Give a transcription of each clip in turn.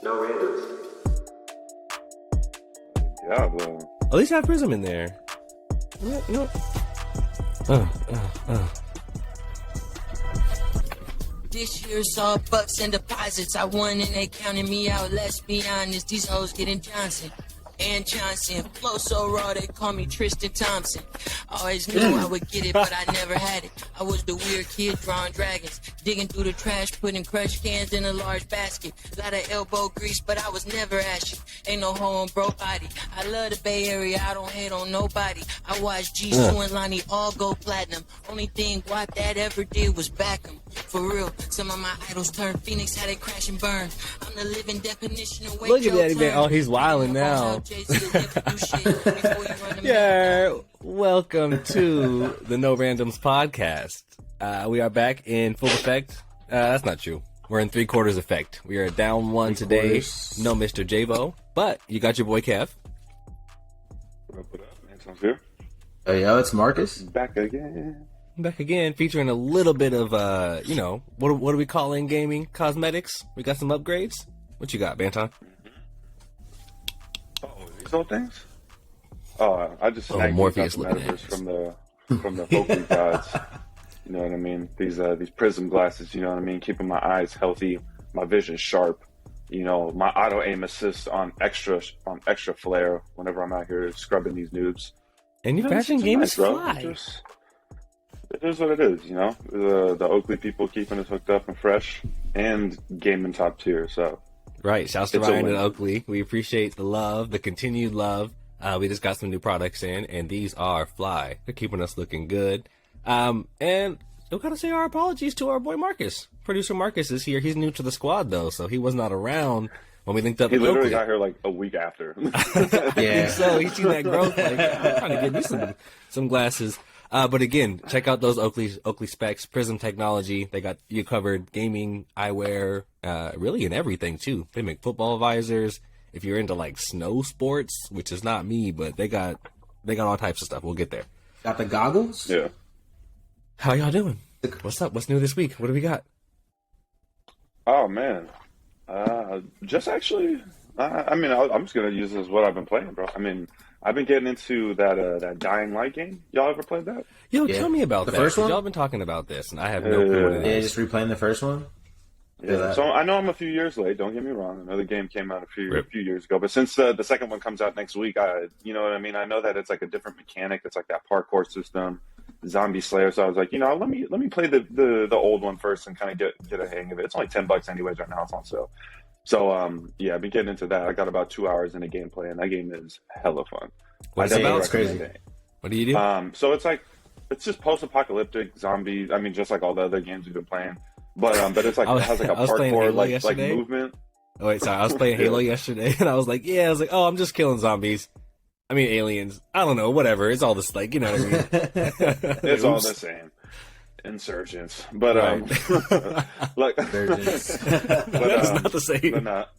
No randoms. Yeah, well. At least have Prism in there. No. This year's all bucks and deposits. I won and they counted me out. Let's be honest, these hoes getting Johnson. And Johnson, flow so raw they call me Tristan Thompson. Always knew I would get it, but I never had it. I was the weird kid drawing dragons, digging through the trash, putting crush cans in a large basket. Got an elbow grease, but I was never ashy. Ain't no hoe on broke body. I love the Bay Area, I don't hate on nobody. I watched Jisoo and Lonnie all go platinum. Only thing what that ever did was back 'em. For real, some of my idols turned Phoenix, how they crash and burn. I'm the living definition of wait. Look at that man. Oh, he's wilding now. Yeah, welcome to the No Randoms podcast. We are back in full effect. That's not true. We're in 3/4 effect. We are down one today. No Mr. Javo, but you got your boy Kev. What up, man? Sounds good. Hey, yo, it's Marcus. Back again. Back again, featuring a little bit of, what do we call in gaming? Cosmetics. We got some upgrades. What you got, Banton? Oh, these old things? Oh, I just snagged Morpheus these looking metaverse from the Oakley gods. You know what I mean? These prism glasses. You know what I mean? Keeping my eyes healthy, my vision sharp. You know, my auto aim assist on extra flare whenever I'm out here scrubbing these noobs. And your fashion game is fly. It is what it is, you know. The Oakley people keeping us hooked up and fresh, and gaming top tier. So, right. Shouts to Ryan and Oakley. We appreciate the love, the continued love. We just got some new products in, and these are fly. They're keeping us looking good. And we gotta say our apologies to our boy Marcus. Producer Marcus is here. He's new to the squad though, so he was not around when we linked up. He with literally Oakley. got here like a week after. Yeah. So he's seen that growth. Like, I'm trying to get me some glasses. But again, check out those Oakley specs, Prism technology. They got you covered, gaming, eyewear, really in everything too. They make football visors. If you're into like snow sports, which is not me, but they got all types of stuff. We'll get there. Got the goggles? Yeah. How y'all doing? What's up? What's new this week? What do we got? Oh man, just actually, I'm just gonna use this as what I've been playing, bro. I mean, I've been getting into that Dying Light game. Y'all ever played that? Yo, tell me about the that. first one. Y'all been talking about this, and I have no clue what it Yeah, is. just replaying the first one. Yeah. So I know I'm a few years late. Don't get me wrong. I know the game came out a few years ago, but since the second one comes out next week, you know what I mean. I know that it's like a different mechanic. It's like that parkour system, zombie slayer. So I was like, you know, let me play the old one first and kind of get a hang of it. It's only $10 anyways right now. It's on sale. So yeah, I've been getting into that. I got about 2 hours into gameplay, and that game is hella fun. What's it about? It's crazy. What do you do? So it's just post-apocalyptic zombies. I mean, just like all the other games we've been playing. But it's like it has like a parkour like movement. Oh wait, sorry. I was playing Halo yesterday, and I was like, oh, I'm just killing zombies. I mean, aliens. I don't know, whatever. It's all this, like, you know what I mean? It's all the same. Insurgents. But, like, Insurgents. That's not the same. But not.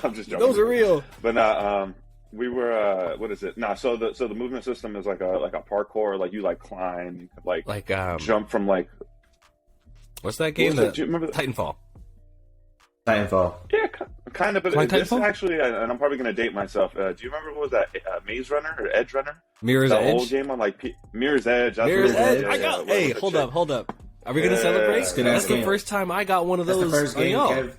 I'm just joking. Those are real. But not, we were, what is it? Nah, so the movement system is like a parkour, like you like climb, you could like jump from like. What's that game? Do you remember Titanfall. Titanfall. Yeah, kind of. But Like this Titanfall? actually, and I'm probably going to date myself. Do you remember what was that? Maze Runner or Edge Runner? Mirror's The Edge. old game on like Mirror's Edge. That's Mirror's what it Edge. was. I got. Hey, hold up. Are we gonna Yeah. celebrate? That's That's the game. first time I got one of That's those. the first game, y'all. Kev.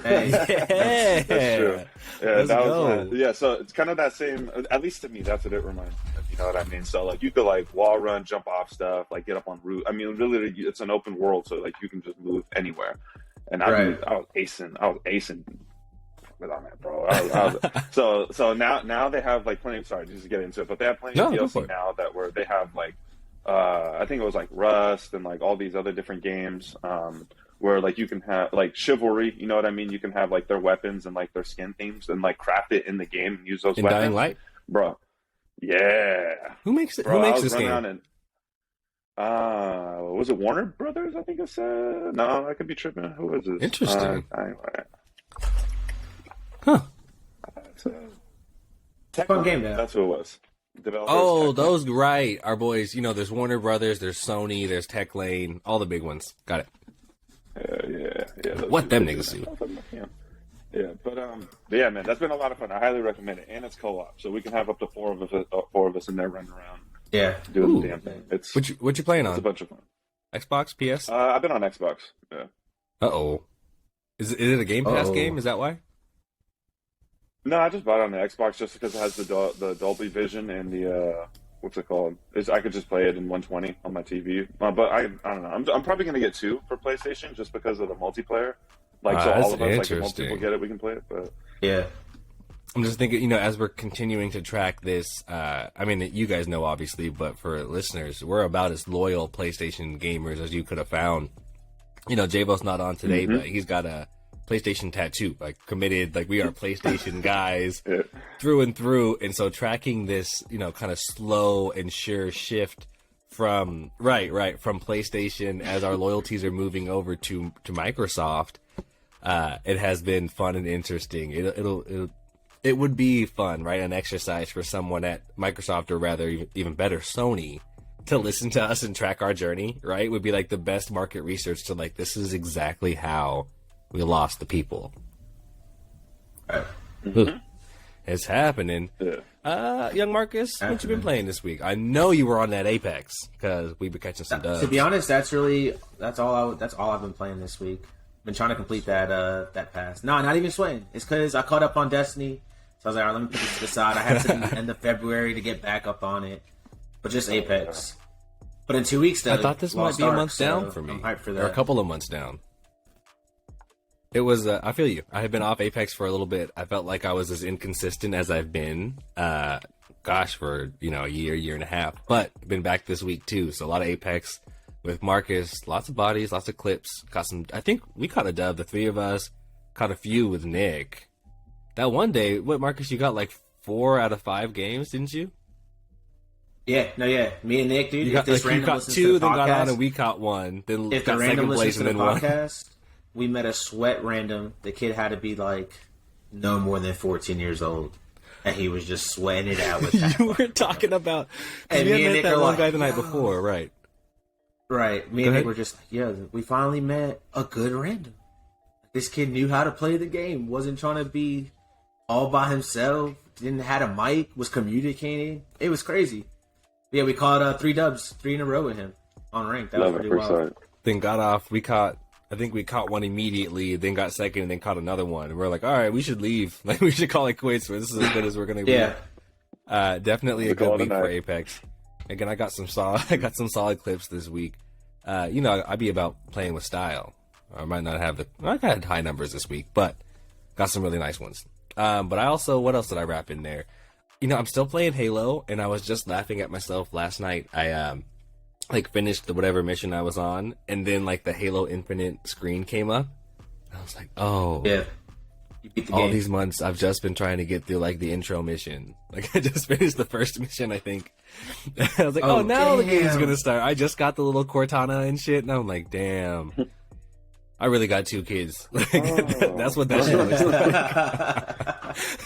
Hey. Yeah. That's true. Yeah, Let's that go. was yeah. So it's kind of that same. At least to me, that's what it reminds me of. You know what I mean? So like, you could like wall run, jump off stuff, like get up on roof. I mean, really, it's an open world, so like you can just move anywhere. And I was acing without that, bro. So now they have like plenty. Sorry, just to get into it, but they have plenty of DLC now where they have like, I think it was like Rust and like all these other different games. Where like you can have like Chivalry, you know what I mean? You can have like their weapons and like their skin themes and like craft it in the game and use those In weapons. Dying Light, bro. Yeah. who makes it? Bro, Who I makes was this running game? around and was it Warner Brothers? I think it said. No, I could be tripping. Who is this? Interesting. Anyway. Huh? Fun game, though. That's who it was. Developers, Oh, Tecmo. those right. Our boys. You know, there's Warner Brothers, there's Sony, there's Tech Lane, all the big ones. Got it. Yeah. What them niggas do? Yeah. yeah, man, that's been a lot of fun. I highly recommend it, and it's co-op, so we can have up to four of us in there running around. Yeah, doing the damn thing. It's what you playing on? It's a bunch of fun. Xbox, PS? I've been on Xbox. Yeah. Is it a Game Pass game? Is that why? No, I just bought it on the Xbox just because it has the Dolby Vision and the what's it called? I could just play it in 120 on my TV. But I don't know. I'm probably gonna get 2 for PlayStation just because of the multiplayer. Like so, all of us, like if multiple people get it, we can play it. But yeah. I'm just thinking, as we're continuing to track this, I mean, you guys know obviously, but for listeners, we're about as loyal PlayStation gamers as you could have found. Javo's not on today, but he's got a PlayStation tattoo, like committed, like we are PlayStation guys through and through. And so tracking this, kind of slow and sure shift from from PlayStation as our loyalties are moving over to Microsoft, it has been fun and interesting. It would be fun, right? An exercise for someone at Microsoft, or rather, even better, Sony, to listen to us and track our journey, right? Would be like the best market research to like, this is exactly how we lost the people. Right. It's happening. Yeah. Young Marcus, what you been playing this week? I know you were on that Apex because we've been catching some dubs. To be honest, that's all I've been playing this week. Been trying to complete that pass. No, not even sweating. It's because I caught up on Destiny. So I was like, all right, let me put this to the side. I have to the end of February to get back up on it. But just Apex. But in 2 weeks, though, I thought this might be a month down for me. I'm hyped for that. Or a couple of months down. It was, I feel you. I had been off Apex for a little bit. I felt like I was as inconsistent as I've been, for, a year and a half. But been back this week, too. So a lot of Apex with Marcus. Lots of bodies, lots of clips. I think we caught a dub, the 3 of us. Caught a few with Nick. That one day, Marcus, you got like 4 out of 5 games, didn't you? Yeah, me and Nick, dude. You got 2, then got on, and we caught 1. Then if got the random second place, listens and to then the podcast, we met a sweat random. The kid had to be like no more than 14 years old, and he was just sweating it out with that. You were talking about, and we had met that one guy the night before, right? Right. Me and Nick were just we finally met a good random. This kid knew how to play the game. Wasn't trying to be all by himself. Didn't had a mic. Was communicating. It was crazy. Yeah, we caught 3 dubs, 3 in a row with him on rank. That was pretty wild. Then got off. I think we caught 1 immediately. Then got second, and then caught another one. And we're like, all right, we should leave. Like we should call it quits. This is as good as we're gonna be. Yeah. Definitely a good week for Apex. Again, I got some solid clips this week. I'd be about playing with style. I might not have I got high numbers this week, but got some really nice ones. But I also, what else did I wrap in there? I'm still playing Halo, and I was just laughing at myself last night. I finished whatever mission I was on, and then the Halo Infinite screen came up. I was like, oh yeah. You beat the all game. These months I've just been trying to get through the intro mission. I just finished the first mission, I think. I was like, oh now the game's gonna start. I just got the little Cortana and shit, and I'm like, damn. I really got 2 kids. That's what that shit looks like.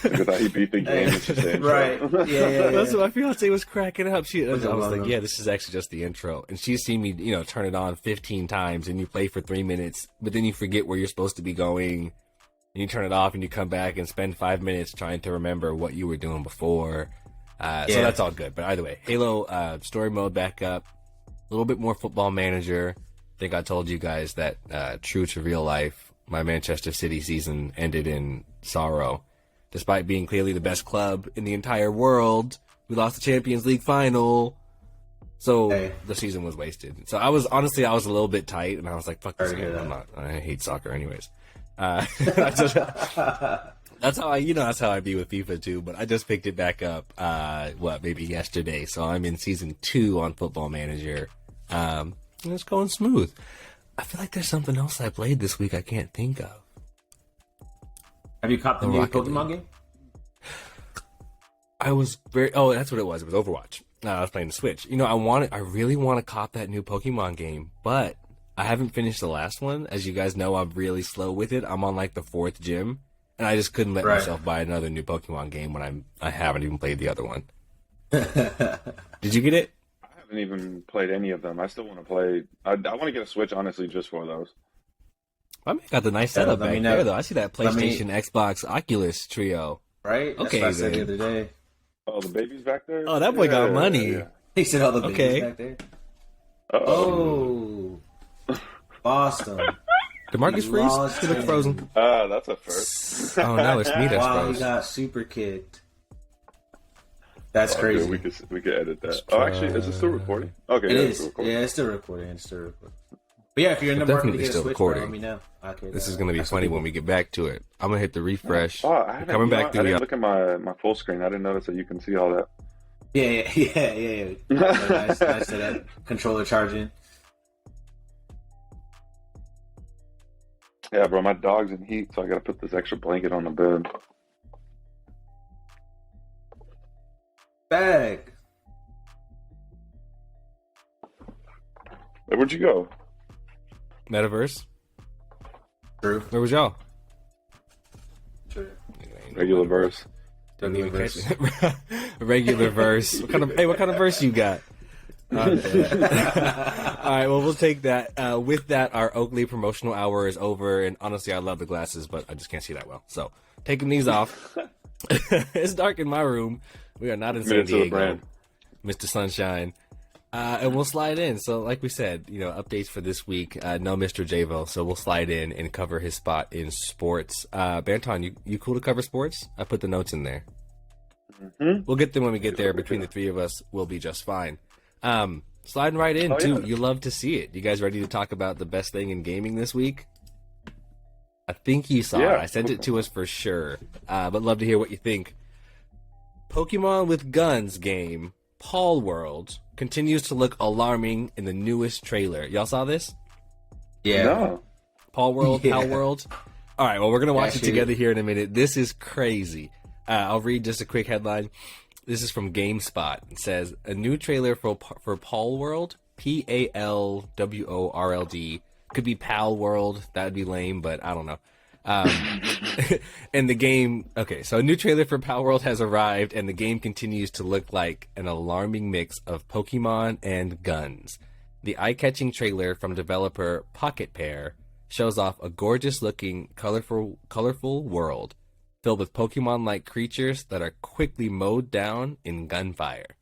Because he beat the game. It's just the intro. Right. Yeah. That's what my fiance was cracking up. I was like, yeah, this is actually just the intro. And she's seen me, turn it on 15 times, and you play for 3 minutes, but then you forget where you're supposed to be going. And you turn it off, and you come back and spend 5 minutes trying to remember what you were doing before. So that's all good. But either way, Halo story mode back up. A little bit more Football Manager. I think I told you guys that true to real life, my Manchester City season ended in sorrow. Despite being clearly the best club in the entire world, we lost the Champions League final. So the season was wasted. So I was a little bit tight, and I was like, fuck this game. I hate soccer anyways. That's how I be with FIFA too, but I just picked it back up, maybe yesterday. So I'm in season 2 on Football Manager. And it's going smooth. I feel like there's something else I played this week I can't think of. Have you caught the new Pokemon game? that's what it was. It was Overwatch. I was playing the Switch. I really want to cop that new Pokemon game, but I haven't finished the last one. As you guys know, I'm really slow with it. I'm on the 4th gym, and I just couldn't let myself buy another new Pokemon game when I haven't even played the other one. Did you get it? I haven't even played any of them. I still want to play. I want to get a Switch, honestly, just for those. My man got the nice setup back there, though. I see that PlayStation, Xbox, Oculus trio. Right? That's what I said the other day. Oh, the baby's back there? Oh, that boy got money. Yeah. He said all the babies back there. Oh. Boston. DeMarcus freeze? He look frozen. That's a first. Oh, now it's me that's frozen. He got super kicked. That's crazy. We could edit that. Actually, is it still recording? Okay, it is. It's still recording. But yeah, if you're in the market to get a Switch, let me know. This is going to be funny when we get back to it. I'm going to hit the refresh. Coming back through. I didn't look at my full screen. I didn't notice that you can see all that. Yeah. Nice that controller charging. Yeah, bro, my dog's in heat, so I got to put this extra blanket on the bed. Bag. Hey, where'd you go? Metaverse. True. Where was y'all? Regular verse. Regular verse. What kind of verse you got? All right, well, we'll take that. With that, our Oakley promotional hour is over, and honestly, I love the glasses, but I just can't see that well. So, taking these off. It's dark in my room. We are not in San Diego, Mr. Sunshine. And we'll slide in. So, like we said, updates for this week. No Mr. Javo, so we'll slide in and cover his spot in sports. Banton, you cool to cover sports? I put the notes in there. Mm-hmm. We'll get them when we get there. Between the three of us, we'll be just fine. Sliding right in, too. Yeah. You love to see it. You guys ready to talk about the best thing in gaming this week? I think you saw it. I sent it to us for sure. But love to hear what you think. Pokemon with Guns game, Palworld, continues to look alarming in the newest trailer. Y'all saw this? Yeah. No. Palworld? All right, well, we're going to watch it together here in a minute. This is crazy. I'll read just a quick headline. This is from GameSpot. It says, a new trailer for Palworld, Palworld, could be Palworld. That would be lame, but I don't know. And the game, so a new trailer for Palworld has arrived, and the game continues to look like an alarming mix of Pokemon and guns. The eye-catching trailer from developer Pocket Pair shows off a gorgeous-looking, colorful world filled with Pokemon-like creatures that are quickly mowed down in gunfire.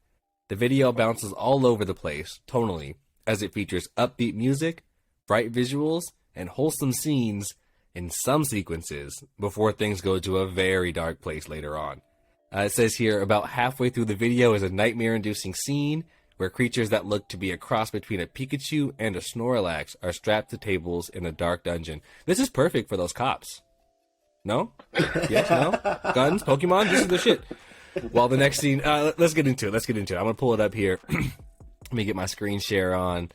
The video bounces all over the place, tonally, as it features upbeat music, bright visuals, and wholesome scenes in some sequences before things go to a very dark place later on. It says here, about halfway through the video is a nightmare-inducing scene where creatures that look to be a cross between a Pikachu and a Snorlax are strapped to tables in a dark dungeon. This is perfect for those cops. No? Yes, no? Guns? Pokemon? This is the shit. Well, the next scene, let's get into it. I'm going to pull it up here. Let me get my screen share on,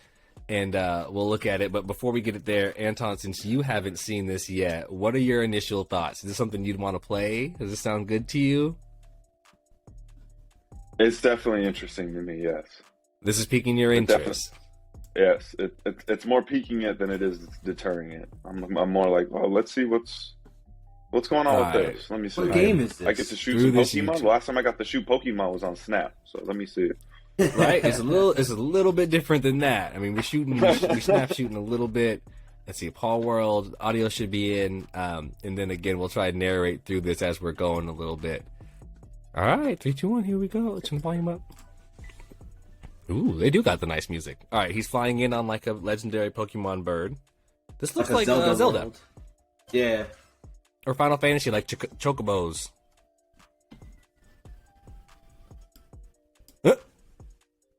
and we'll look at it. But before we get it there, Anton, since you haven't seen this yet, what are your initial thoughts? Is this something you'd want to play? Does this sound good to you? It's definitely interesting to me, yes. This is piquing your interest. Yes, it's more piquing it than it is deterring it. I'm more like, well, let's see what's going on with this. Let me see. What game is this? I get to shoot some Pokemon. The last time I got to shoot Pokemon was on Snap, so let me see. Right, it's a little bit different than that. I mean, we snap shooting a little bit. Let's see, Palworld audio should be in, and then again we'll try to narrate through this as we're going a little bit. All right, 3, 2, 1, here we go. Let's turn the volume up. Ooh, they do got the nice music. All right, he's flying in on like a legendary Pokemon bird. This looks like Zelda. Yeah. Or Final Fantasy, like Chocobos.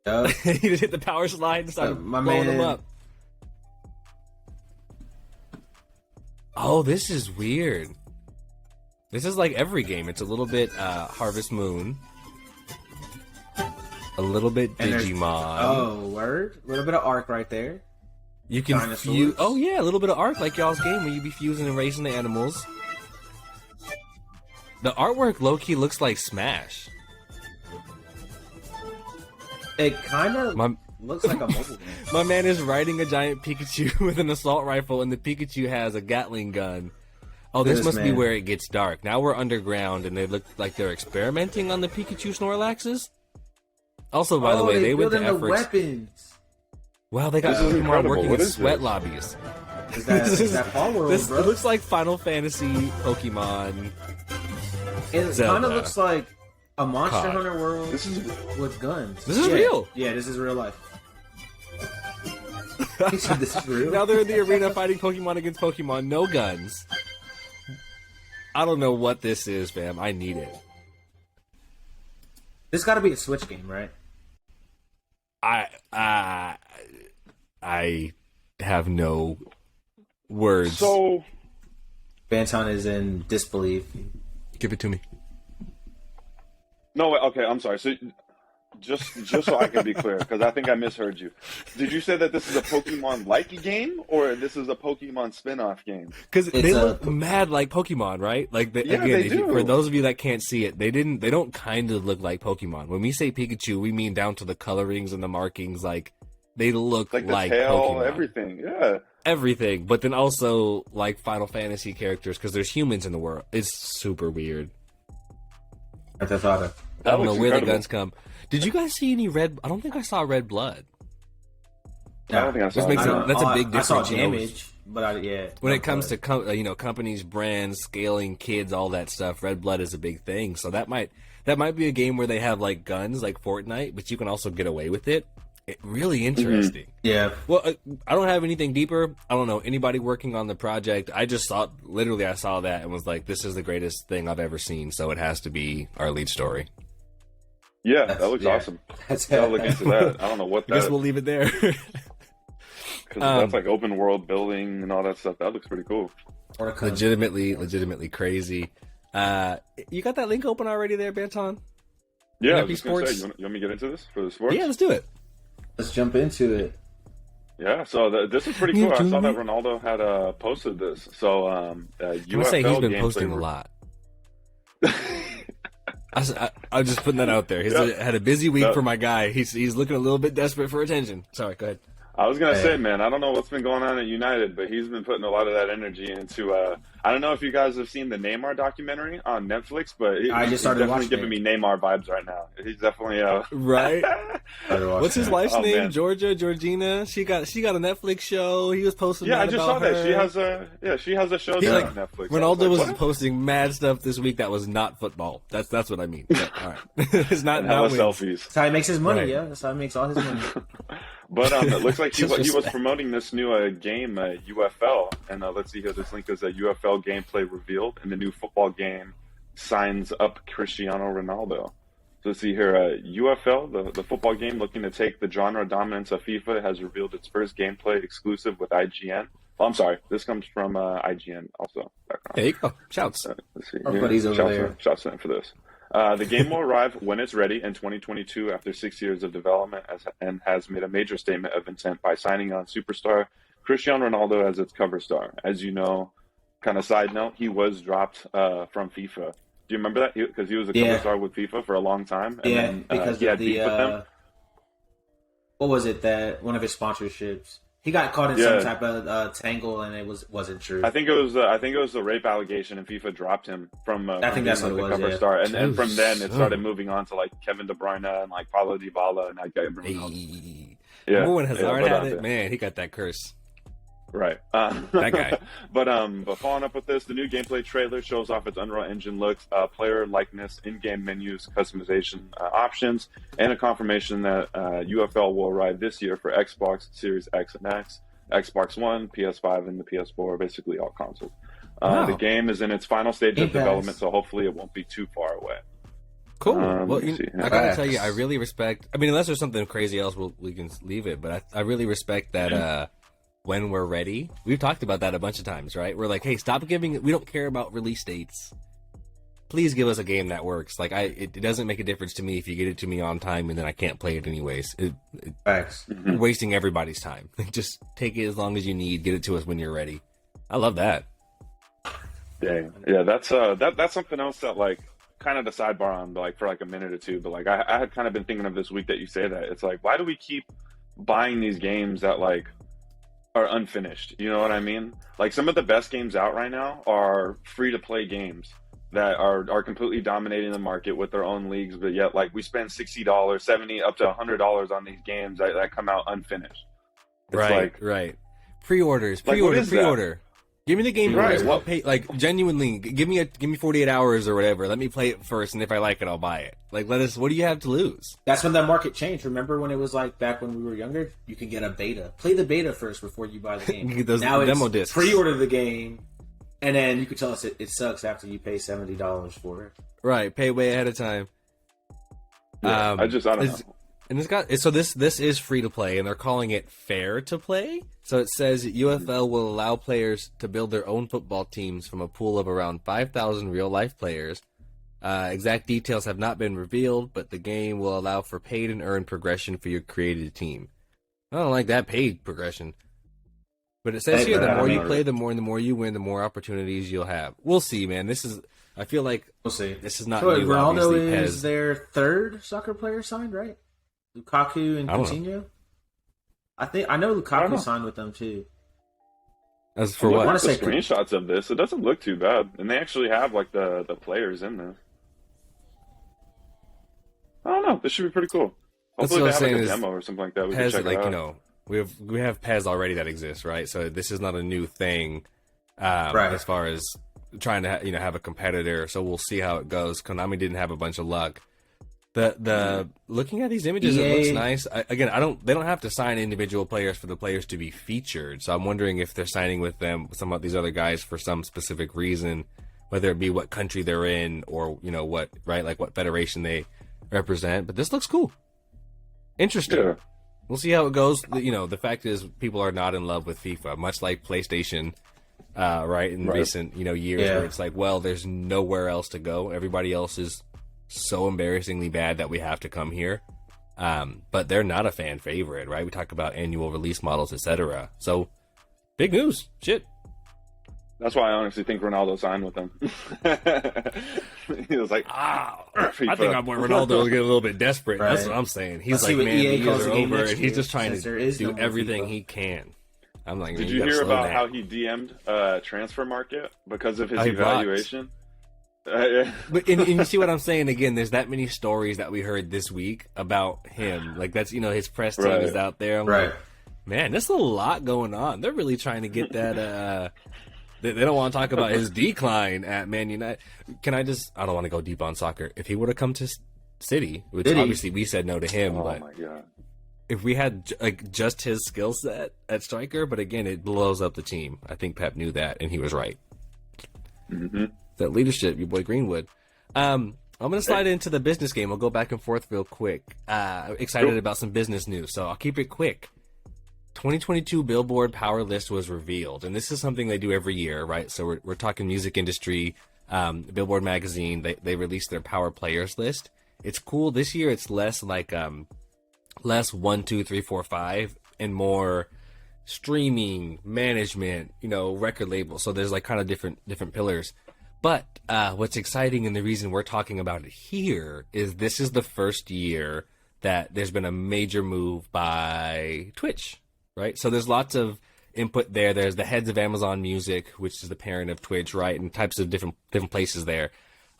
He just hit the power slide and started blowing them up. Oh, this is weird. This is like every game. It's a little bit Harvest Moon. A little bit Digimon. Oh, word. A little bit of Arc right there. You can fuse. Oh, yeah, a little bit of Arc like y'all's game where you be fusing and racing the animals. The artwork low-key looks like Smash. It kind of looks like a mobile game. My man is riding a giant Pikachu with an assault rifle, and the Pikachu has a Gatling gun. Oh, this must be where it gets dark. Now we're underground, and they look like they're experimenting on the Pikachu Snorlaxes. Also, by the way, they went to efforts. Weapons. Wow, they got Pokemon working in sweat lobbies. Is that Palworld, This bro? it looks like Final Fantasy, Pokemon. It kind of looks like a Monster COD. Hunter world with guns. This is real. Yeah, this is real life. He said this is real. Now they're in the arena fighting Pokemon against Pokemon. No guns. I don't know what this is, fam. I need it. This got to be a Switch game, right? I have no words. So, Banton is in disbelief. Give it to me. no, okay, I'm sorry. So, just so I can be clear, because I think I misheard you. Did you say that this is a Pokemon-like game, or this is a Pokemon spin-off game? Because they look mad like Pokemon, right? Like they do. For those of you that can't see it, they don't kind of look like Pokemon. When we say Pikachu, we mean down to the colorings and the markings. Like they look Like the like tail, Pokemon. everything. Yeah. Everything, but then also like Final Fantasy characters because there's humans in the world. It's super weird. I don't know where the guns come. Did you guys see any red? I don't think I saw red blood. I don't think I saw it. That's a big difference. I saw damage, but yeah. When it comes to companies, brands, scaling, kids, all that stuff, red blood is a big thing. So that might be a game where they have like guns, like Fortnite, but you can also get away with it. Really interesting. Mm-hmm. Yeah. Well, I don't have anything deeper. I don't know anybody working on the project. I just saw that and was like, this is the greatest thing I've ever seen. So it has to be our lead story. Yeah, that looks awesome. I'll look into that. I don't know what that I guess we'll leave it there. Because that's like open world building and all that stuff. That looks pretty cool. Legitimately crazy. You got that link open already there, Banton? Yeah, I Happy was just gonna say, Sports? you want me to get into this for the sports? Yeah, let's do it. Let's jump into it. Yeah, so this is pretty cool. I saw that Ronaldo had posted this. So, I say he's been posting a lot. I'm just putting that out there. He's had a busy week for my guy. He's looking a little bit desperate for attention. Sorry, go ahead. I was going to say, man, I don't know what's been going on at United, but he's been putting a lot of that energy into, I don't know if you guys have seen the Neymar documentary on Netflix, but he's definitely giving me Neymar vibes right now. He's definitely, right? What's his wife's name? Man. Georgina? She got a Netflix show. He was posting I just saw her. that. She has a show on Netflix. Ronaldo was posting mad stuff this week that was not football. That's what I mean. Yeah, all right. It's not selfies. That's how he makes his money, yeah. That's how he makes all his money. But it looks like he was promoting this new game, UFL. And let's see here. This link is a UFL gameplay revealed. And the new football game signs up Cristiano Ronaldo. So let's see here. UFL, the football game looking to take the genre dominance of FIFA, has revealed its first gameplay exclusive with IGN. Oh, I'm sorry. This comes from IGN also. There you go. Shouts. Let's see. Everybody's over there. Shouts in for this. The game will arrive when it's ready in 2022 after 6 years of development and has made a major statement of intent by signing on superstar Cristiano Ronaldo as its cover star. As you know, kind of side note, he was dropped from FIFA. Do you remember that? Because he was a cover star with FIFA for a long time. And then, because he had beef with them. What was it that one of his sponsorships? He got caught in some type of tangle, and it wasn't true. I think it was the rape allegation, and FIFA dropped him from. I think that's what it was. Cover star, and then from then it started moving on to like Kevin De Bruyne and like Paulo Dybala and that guy. Remember when Hazard had it? Man, he got that curse. Right. That guy. But following up with this, the new gameplay trailer shows off its Unreal Engine looks, player likeness, in-game menus, customization options, and a confirmation that UFL will arrive this year for Xbox Series X and X, Xbox One, PS5, and the PS4, basically all consoles. The game is in its final stage of development, so hopefully it won't be too far away. Cool. Well, I gotta tell you, I really respect. I mean, unless there's something crazy else, we can leave it. But I really respect that. When we're ready, we've talked about that a bunch of times, right? We're like, hey, stop giving. We don't care about release dates. Please give us a game that works. Like, it doesn't make a difference to me if you get it to me on time and then I can't play it anyways. Facts. You're wasting everybody's time. Just take it as long as you need. Get it to us when you're ready. I love that. Dang. Yeah, that's something else that like kind of the sidebar on like for like a minute or two. But like I had kind of been thinking of this week that you say that. It's like, why do we keep buying these games that like are unfinished? You know what I mean? Like some of the best games out right now are free to play games that are completely dominating the market with their own leagues, but yet like we spend $60, $70, up to $100 on these games that come out unfinished. It's right. Pre-orders, Like, what is that? pre-order. Give me the game Right, first. I'll pay, like, genuinely, give me 48 hours or whatever. Let me play it first, and if I like it, I'll buy it. Like, what do you have to lose? That's when the market changed. Remember when it was like back when we were younger? You could get a beta. Play the beta first before you buy the game. You get those now demo it's discs. pre-order the game, and then you could tell us it sucks after you pay $70 for it. Right, pay way ahead of time. Yeah, I don't know. And this is free to play, and they're calling it fair to play. So it says UFL will allow players to build their own football teams from a pool of around 5,000 real life players. Exact details have not been revealed, but the game will allow for paid and earned progression for your created team. I don't like that paid progression. But it says here, the more you play, the more you win, the more opportunities you'll have. We'll see, man. I feel like we'll see. This is not so new. Ronaldo is their third soccer player signed, right? Lukaku and Coutinho. I know Lukaku signed with them too. As for what? I want to say screenshots of this. It doesn't look too bad, and they actually have like the players in there. I don't know. This should be pretty cool. Hopefully they have like a demo or something like that. We can check it out. We have PES already that exists, right? So this is not a new thing, right? As far as trying to have a competitor. So we'll see how it goes. Konami didn't have a bunch of luck. The looking at these images, it looks nice. They don't have to sign individual players for the players to be featured. So I'm wondering if they're signing with some of these other guys for some specific reason, whether it be what country they're in or what, right? Like what federation they represent. But this looks cool. Interesting. Yeah. We'll see how it goes. The fact is people are not in love with FIFA, much like PlayStation, right? In recent, years where it's like, well, there's nowhere else to go. Everybody else is so embarrassingly bad that we have to come here. But they're not a fan favorite, right? We talk about annual release models, etc. So big news. Shit. That's why I honestly think Ronaldo signed with them. He was like, I think Ronaldo was getting a little bit desperate. Right. That's what I'm saying. He's like, man, the years are over, and he's just trying to do everything he can. I'm like, did you hear about how he DM'd transfer market because of his evaluation? But and you see what I'm saying? Again, there's that many stories that we heard this week about him. Like that's his press team is out there. I'm like, man, there's a lot going on. They're really trying to get that. They don't want to talk about his decline at Man United. I don't want to go deep on soccer. If he would have come to City, which obviously we said no to him, but my God. If we had just his skill set at striker, but again, it blows up the team. I think Pep knew that, and he was right. Mm-hmm. That leadership, your boy Greenwood. I'm going to slide into the business game. I'll go back and forth real quick. Excited about some business news, so I'll keep it quick. 2022 Billboard Power List was revealed, and this is something they do every year, right? So we're talking music industry. Billboard magazine, they released their Power Players list. It's cool. This year it's less like less 1, 2, 3, 4, 5, and more streaming, management, record labels. So there's like kind of different pillars. But what's exciting and the reason we're talking about it here is this is the first year that there's been a major move by Twitch, right? So there's lots of input there. There's the heads of Amazon Music, which is the parent of Twitch, right? And types of different places there.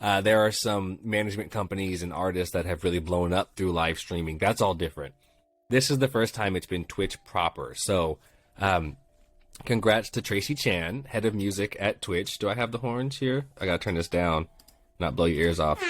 There are some management companies and artists that have really blown up through live streaming. That's all different. This is the first time it's been Twitch proper. So, congrats to Tracy Chan, head of music at Twitch. Do I have the horns here? I gotta turn this down, not blow your ears off.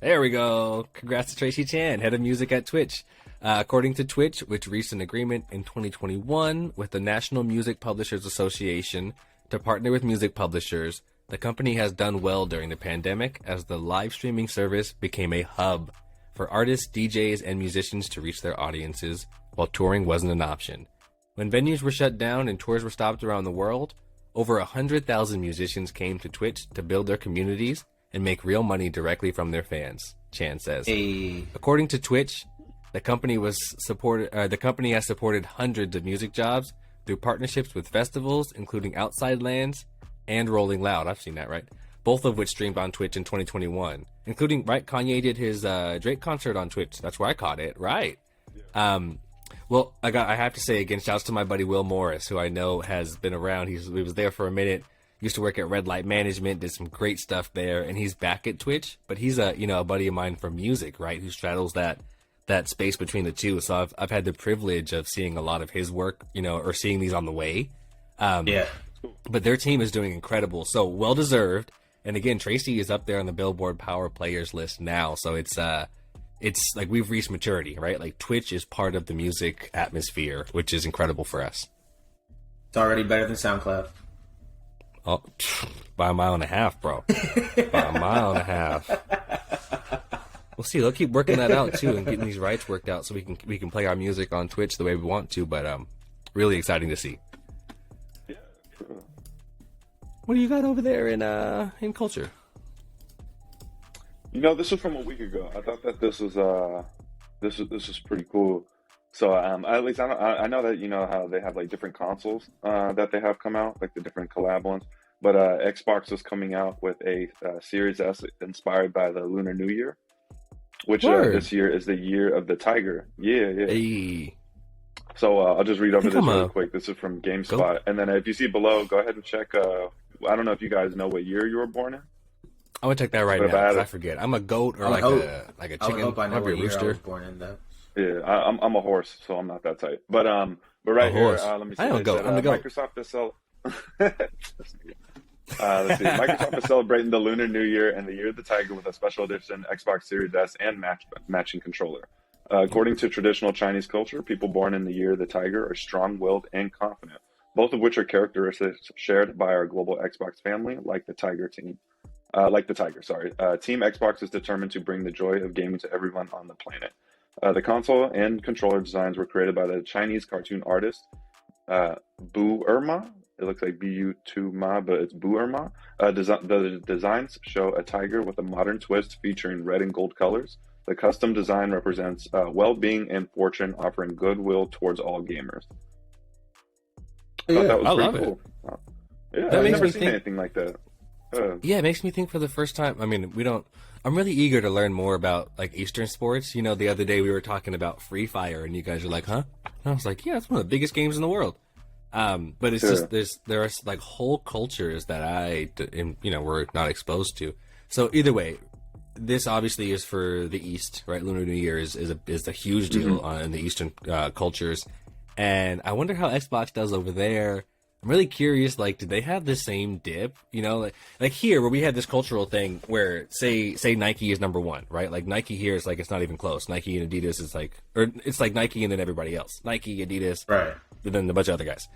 There we go. Congrats to Tracy Chan, head of music at Twitch. According to Twitch, which reached an agreement in 2021 with the National Music Publishers Association to partner with music publishers, the company has done well during the pandemic as the live streaming service became a hub for artists, DJs, and musicians to reach their audiences while touring wasn't an option. When venues were shut down and tours were stopped around the world, over 100,000 musicians came to Twitch to build their communities and make real money directly from their fans, Chan says. According to Twitch, the company has supported hundreds of music jobs through partnerships with festivals, including Outside Lands and Rolling Loud. I've seen that, right? Both of which streamed on Twitch in 2021, including, right, Kanye did his Drake concert on Twitch. That's where I caught it, right? Yeah. Well, I have to say again, shouts to my buddy Will Morris, who I know has been around. He was there for a minute. Used to work at Red Light Management, did some great stuff there, and he's back at Twitch. But he's a buddy of mine from music, right? Who straddles that that space between the two. So I've had the privilege of seeing a lot of his work, you know, or seeing these on the way. Yeah. But their team is doing incredible. So well deserved. And again, Tracy is up there on the Billboard Power Players list now. So it's like we've reached maturity, right? Like Twitch is part of the music atmosphere, which is incredible for us. It's already better than SoundCloud. Oh, by a mile and a half, bro. By a mile and a half. We'll see. They'll keep working that out too, and getting these rights worked out so we can play our music on Twitch the way we want to. But really exciting to see. Yeah, true. What do you got over there in culture? You know, this is from a week ago. I thought that this is pretty cool. So at least I know that, you know, how they have like different consoles that they have come out, like the different collab ones. But Xbox is coming out with a Series S inspired by the Lunar New Year, which this year is the year of the tiger. Yeah. Hey. So I'll just read over this really quick. This is from GameSpot. And then if you see below, go ahead and check. I don't know if you guys know what year you were born in. I'm gonna check that right now because I forget. I'm a goat or like a chicken. I hope I know what a rooster. year I was born in, though. Yeah, I'm a horse, so I'm not that type. But right here, let me see. I don't go. I'm the goat. Microsoft is let's see. Microsoft is celebrating the Lunar New Year and the Year of the Tiger with a special edition Xbox Series S and matching controller. According to traditional Chinese culture, people born in the Year of the Tiger are strong-willed and confident, both of which are characteristics shared by our global Xbox family, like the Tiger team. Team Xbox is determined to bring the joy of gaming to everyone on the planet. The console and controller designs were created by the Chinese cartoon artist Bu Erma. It looks like Bu-2-Ma, but it's Bu Erma. The designs show a tiger with a modern twist featuring red and gold colors. The custom design represents well-being and fortune, offering goodwill towards all gamers. I thought that was pretty cool. I've never seen anything like that. Yeah, it makes me think for the first time. I mean, I'm really eager to learn more about like Eastern sports. You know, the other day we were talking about Free Fire, and you guys are like, "Huh?" And I was like, "Yeah, it's one of the biggest games in the world." But it's just there are like whole cultures that we're not exposed to. So either way, this obviously is for the East, right? Lunar New Year is a huge deal in the Eastern cultures, and I wonder how Xbox does over there. I'm really curious, like, did they have the same dip? You know, like here where we had this cultural thing where say Nike is number one, right? Like Nike here is like, it's not even close. Nike and Adidas is like, or it's like Nike and then everybody else. Nike, Adidas, right? And then a bunch of other guys.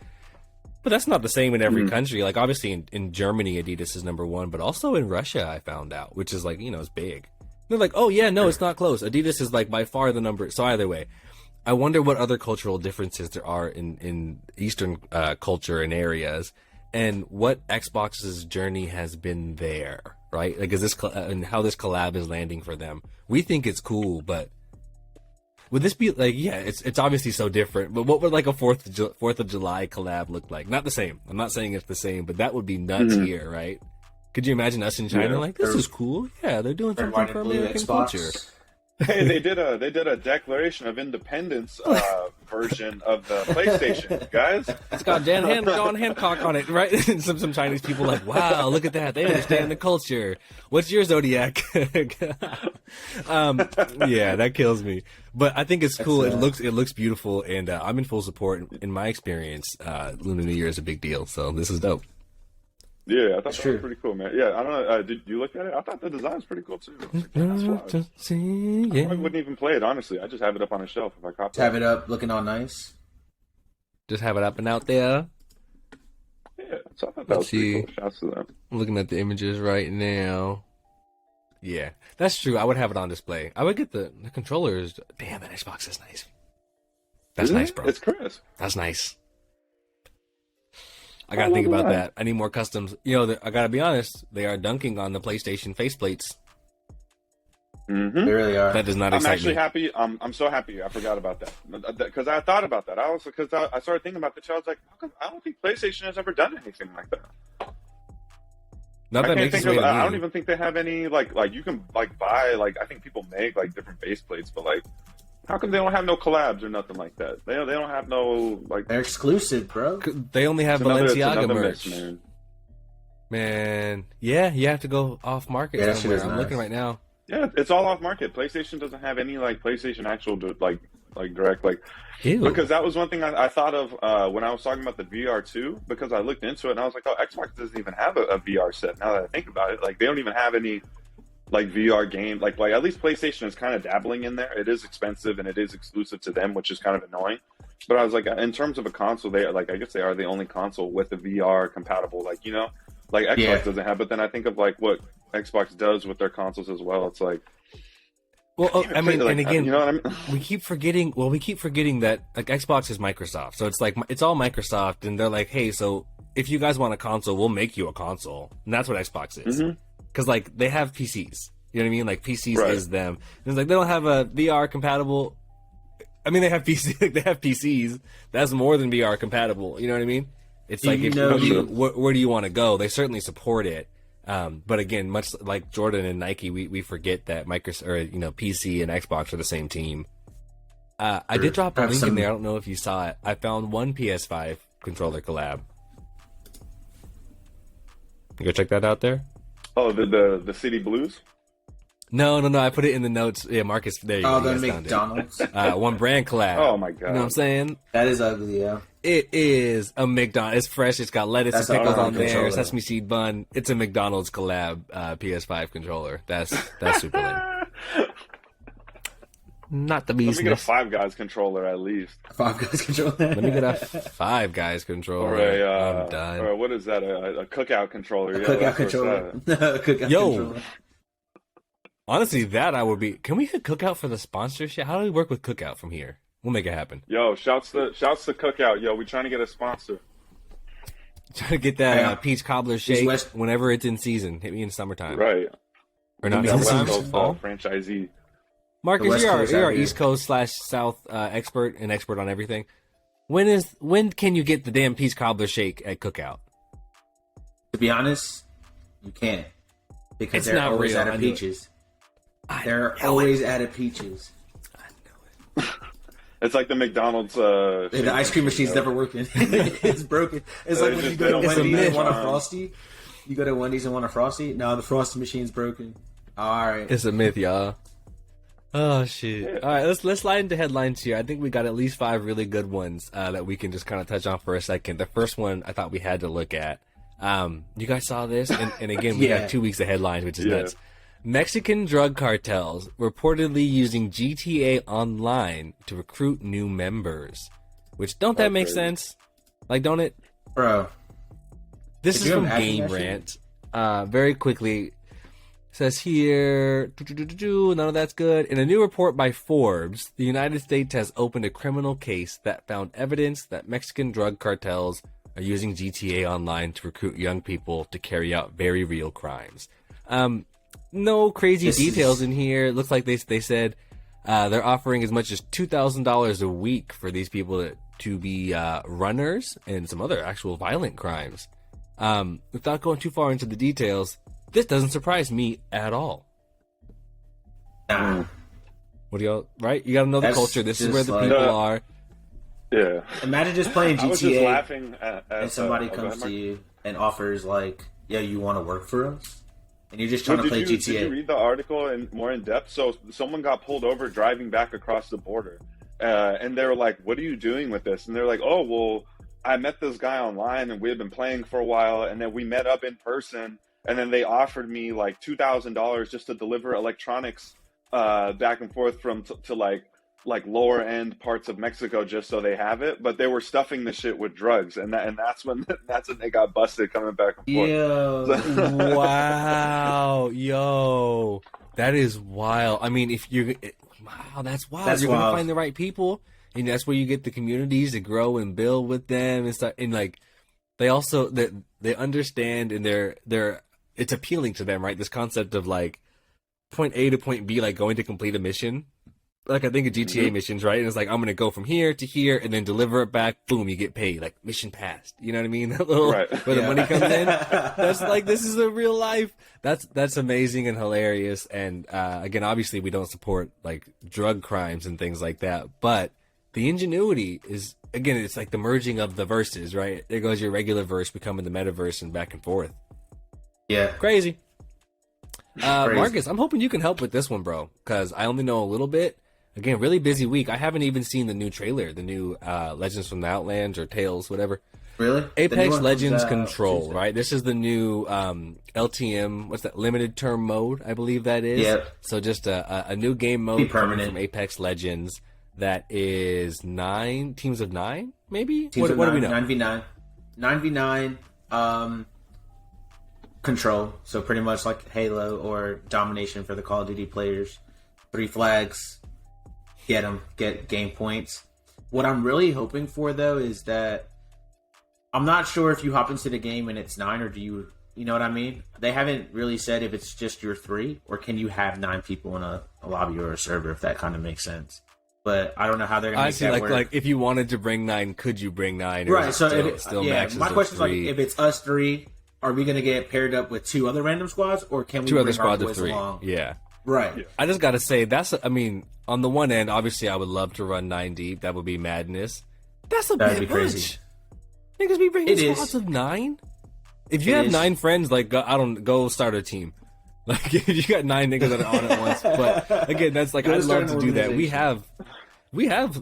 But that's not the same in every country. Like obviously in Germany, Adidas is number one, but also in Russia, I found out, which is like, you know, it's big. They're like, oh yeah, no, it's not close. Adidas is like by far the number. So either way, I wonder what other cultural differences there are in Eastern culture and areas, and what Xbox's journey has been there, right? Like, is this and how this collab is landing for them? We think it's cool, but would this be like? Yeah, it's obviously so different. But what would like a Fourth of July collab look like? Not the same. I'm not saying it's the same, but that would be nuts here, right? Could you imagine us in China like this is cool? Yeah, they're doing something for American culture. Hey, they did a Declaration of Independence version of the PlayStation, guys. It's got John Hancock on it, right? And some Chinese people like, wow, look at that. They understand the culture. What's your zodiac? Yeah, that kills me. But I think it's cool. It looks beautiful, and I'm in full support. In my experience, Lunar New Year is a big deal, so this is dope. Yeah, I thought that was pretty cool, man. Yeah, I don't know. Did you look at it? I thought the design was pretty cool too. I wouldn't even play it, honestly. I just have it up on a shelf if I copy it. Have it up, looking all nice. Just have it up and out there. Yeah, so I thought that was pretty cool. Shouts to them. I'm looking at the images right now. Yeah, that's true. I would have it on display. I would get the controllers. Damn, that Xbox is nice. That's nice, bro. It's crisp. That's nice. I gotta think about that. I need more customs. You know, I gotta be honest. They are dunking on the PlayStation faceplates. They really are. That does not excite me. I'm actually happy. I'm so happy. I forgot about that because I thought about that. I started thinking about the show. I was like, I don't think PlayStation has ever done anything like that. Not that makes sense. I don't even think they have any like you can like buy like I think people make like different faceplates, but like. How come they don't have no collabs or nothing like that? They don't have no like. They're exclusive, bro. They only have Balenciaga merch. Man, yeah, you have to go off market somewhere. I'm looking right now. Yeah, it's all off market. PlayStation doesn't have any like PlayStation actual like direct like. Ew. Because that was one thing I thought of when I was talking about the VR2, because I looked into it and I was like, oh, Xbox doesn't even have a VR set. Now that I think about it, like they don't even have any like VR game. Like at least PlayStation is kind of dabbling in there. It is expensive and it is exclusive to them, which is kind of annoying. But I was like, in terms of a console, they are like, I guess they are the only console with a VR compatible, like, you know, like Xbox doesn't have. But then I think of like what Xbox does with their consoles as well. It's like, well, I mean, like, and again, you know what I mean? we keep forgetting that like Xbox is Microsoft, so it's like it's all Microsoft, and they're like, hey, so if you guys want a console, we'll make you a console, and that's what Xbox is, because like they have PCs, you know what I mean? Like PCs is them, and it's like they don't have a VR compatible. I mean, they have PCs, like they have PCs. That's more than VR compatible. You know what I mean? It's like where do you want to go? They certainly support it. But again, much like Jordan and Nike, we forget that Microsoft, or you know, PC and Xbox are the same team. I did drop a link in there. I don't know if you saw it. I found one PS5 controller collab. You go check that out there. Oh, the City Blues. No. I put it in the notes. Yeah, Marcus. There you go. Oh, the McDonald's. One brand collab. Oh my god. You know what I'm saying? That is ugly, yeah. It is a McDonald's. It's fresh. It's got lettuce and pickles on there. Sesame seed bun. It's a McDonald's collab PS5 controller. That's super lame. Not the business. Let me get a Five Guys controller at least. Five Guys controller. Let me get a Five Guys controller. Or I'm done. Or what is that? A cookout controller. Cookout controller. Cookout controller. Honestly, that I would be. Can we hit Cookout for the sponsorship? How do we work with Cookout from here? We'll make it happen. Yo, shouts to Cookout. Yo, we trying to get a sponsor. Trying to get that peach cobbler shake whenever it's in season. Hit me in summertime. Right. Or not West summertime. Coast Fall. Franchisee. Marcus, you're our East Coast / South expert and expert on everything. When can you get the damn peach cobbler shake at Cookout? To be honest, you can't, because they're always out of peaches. They're always out of peaches. I know it. It's like the McDonald's. The ice cream machine's never working. It's broken. It's like when you go to Wendy's and want a Frosty. You go to Wendy's and want a Frosty. No, the Frosty machine's broken. All right. It's a myth, y'all. Oh shit! All right, let's slide into headlines here. I think we got at least 5 really good ones that we can just kind of touch on for a second. The first one I thought we had to look at. You guys saw this, and again we got 2 weeks of headlines, which is nuts. Mexican drug cartels reportedly using GTA Online to recruit new members. Which don't that make sense? Like, don't it, bro? This is from Game Rant. Very quickly. Says here, none of that's good. In a new report by Forbes, the United States has opened a criminal case that found evidence that Mexican drug cartels are using GTA Online to recruit young people to carry out very real crimes. No crazy details in here. It looks like they said they're offering as much as $2,000 a week for these people to be runners and some other actual violent crimes. Without going too far into the details, this doesn't surprise me at all. Nah. What do y'all, right? You gotta know the culture. This is where the people are. Yeah. Imagine just playing GTA I was just laughing at and somebody comes to you and offers like, "Yeah, you want to work for us?" And you're just trying to play GTA. Did you read the article more in depth? So someone got pulled over driving back across the border, and they were like, "What are you doing with this?" And they're like, "Oh, well, I met this guy online, and we had been playing for a while, and then we met up in person." And then they offered me like $2,000 just to deliver electronics back and forth from to like lower end parts of Mexico, just so they have it. But they were stuffing the shit with drugs, and that's when they got busted coming back and forth. Yo, wow, yo, that is wild. I mean, wow, that's wild. You're gonna find the right people, and that's where you get the communities to grow and build with them and stuff. And like, they also they understand, and they're it's appealing to them, right? This concept of like point A to point B, like going to complete a mission. Like I think of GTA missions, right? And it's like, I'm going to go from here to here and then deliver it back. Boom, you get paid. Like mission passed. You know what I mean? That little, where the money comes in. That's like, this is a real life. That's amazing and hilarious. And again, obviously we don't support like drug crimes and things like that. But the ingenuity is, again, it's like the merging of the verses, right? There goes your regular verse becoming the metaverse and back and forth. Yeah. Crazy. Marcus, I'm hoping you can help with this one, bro, because I only know a little bit. Again, really busy week. I haven't even seen the new trailer, the new Legends from the Outlands or Tales, whatever. Really? Apex Legends Control, Tuesday. Right? This is the new LTM, what's that, limited term mode, I believe that is. Yep. So just a new game mode coming from Apex Legends that is 9 teams of 9, maybe? What do we know? 9v9. 9v9 control. So pretty much like Halo or Domination for the Call of Duty players. 3 flags. Get game points. What I'm really hoping for, though, is that I'm not sure if you hop into the game and it's 9, or do you know what I mean? They haven't really said if it's just your 3, or can you have 9 people in a lobby or a server, if that kind of makes sense. But I don't know how they're going to make that work. Like if you wanted to bring 9, could you bring 9? Right, so my question is, like, if it's us 3, are we going to get paired up with 2 other random squads, or can we bring other squads of 3 along? Yeah. Right. Yeah. I just got to say, on the one end, obviously I would love to run 9 deep. That would be madness. That'd be crazy. Niggas be bringing squads of 9? If you have 9 friends, like, go start a team. Like, if you got 9 niggas that are on at once. But again, that's like, I'd love to do that. We have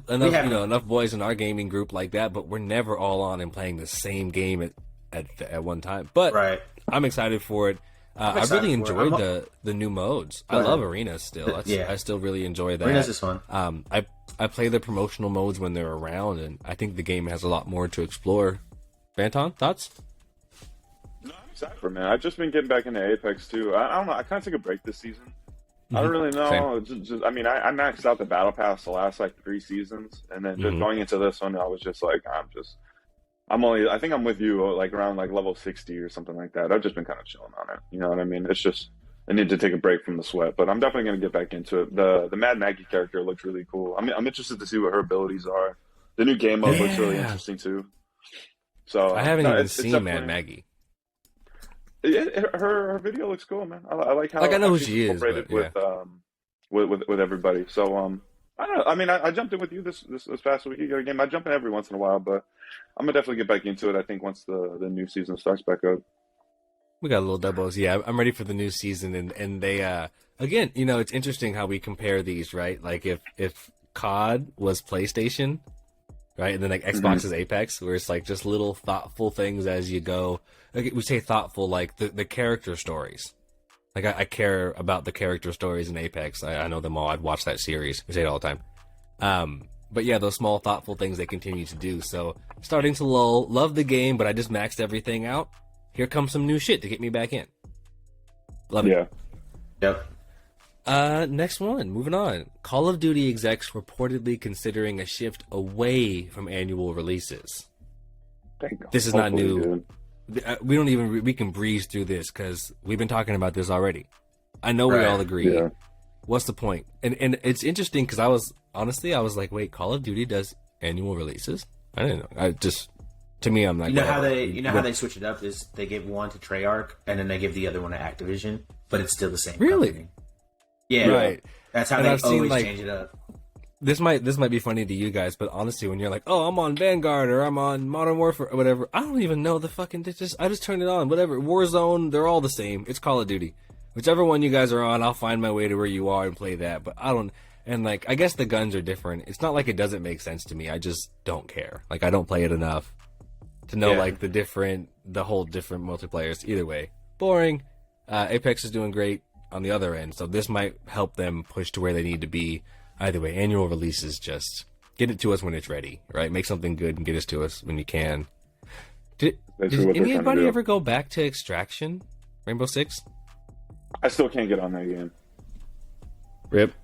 enough, enough boys in our gaming group like that, but we're never all on and playing the same game at one time. But I'm excited for it. I really enjoyed the new modes. I love arenas still. I still really enjoy that. Arenas is fun. I play the promotional modes when they're around, and I think the game has a lot more to explore. Banton, thoughts? No, I'm excited for it, man. I've just been getting back into Apex too. I don't know. I kind of took a break this season. Mm-hmm. I don't really know. I maxed out the battle pass the last like 3 seasons, and then just going into this one, I was just like, I think I'm with you, like around like level 60 or something like that. I've just been kind of chilling on it. You know what I mean? It's just, I need to take a break from the sweat, but I'm definitely going to get back into it. The Mad Maggie character looks really cool. I'm interested to see what her abilities are. The new game mode looks really interesting too. So I haven't even seen Mad Maggie. Her video looks cool, man. I like how I know who she is, but, with everybody. So I don't know. I mean, I jumped in with you this past week. You got a game. I jump in every once in a while, but I'm gonna definitely get back into it. I think once the new season starts back up. We got a little doubles. Yeah, I'm ready for the new season, and they again, it's interesting how we compare these, right? Like if COD was PlayStation, right, and then like Xbox is Apex, where it's like just little thoughtful things as you go. Like we say thoughtful, like the character stories. Like I care about the character stories in Apex. I know them all. I'd watch that series. We say it all the time. But yeah, those small thoughtful things they continue to do. So starting to lull. Love the game, but I just maxed everything out. Here comes some new shit to get me back in. Love it. Yeah. Yep. Next one. Moving on. Call of Duty execs reportedly considering a shift away from annual releases. This is not new. Dude. We can breeze through this because we've been talking about this already. I know we all agree. Yeah. What's the point? And it's interesting because I was like, wait, Call of Duty does annual releases? I didn't know. To me, I'm like, how they switch it up is they give one to Treyarch and then they give the other one to Activision, but it's still the same. Really? Company. Yeah, right. That's how they always change it up. This might be funny to you guys, but honestly, when you're like, oh, I'm on Vanguard or I'm on Modern Warfare or whatever, I don't even know the fucking. I just turn it on. Whatever. Warzone, they're all the same. It's Call of Duty. Whichever one you guys are on, I'll find my way to where you are and play that. But I don't. And like, I guess the guns are different. It's not like it doesn't make sense to me. I just don't care. Like, I don't play it enough to know like the whole different multiplayers. Either way, boring. Apex is doing great on the other end, so this might help them push to where they need to be. Either way, annual releases, just get it to us when it's ready, right? Make something good and get it to us when you can. Did anybody ever go back to Extraction, Rainbow Six? I still can't get on that game. Rip.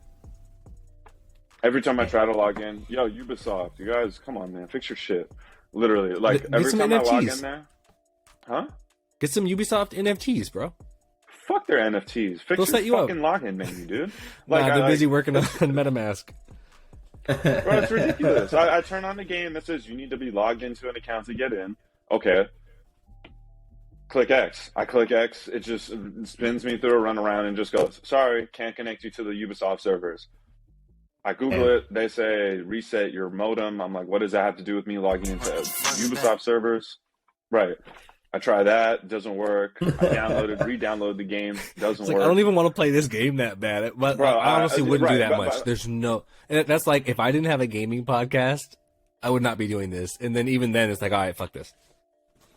Every time I try to log in, Ubisoft, you guys, come on, man, fix your shit. Literally, like every time I log in there, get some Ubisoft NFTs, bro. Fuck their NFTs. Fix your fucking login menu, dude. Like, they're busy working on MetaMask. Bro, it's ridiculous. I turn on the game that says you need to be logged into an account to get in. Okay. Click X. I click X. It just spins me through a runaround and just goes, sorry, can't connect you to the Ubisoft servers. I Google it. They say reset your modem. I'm like, what does that have to do with me logging into Ubisoft servers? Right. I try that, doesn't work. I downloaded, re-downloaded the game, doesn't work. I don't even want to play this game that bad. But Bro, I honestly wouldn't do that much. But, There's no. And that's like if I didn't have a gaming podcast, I would not be doing this. And then even then, it's like, all right, fuck this.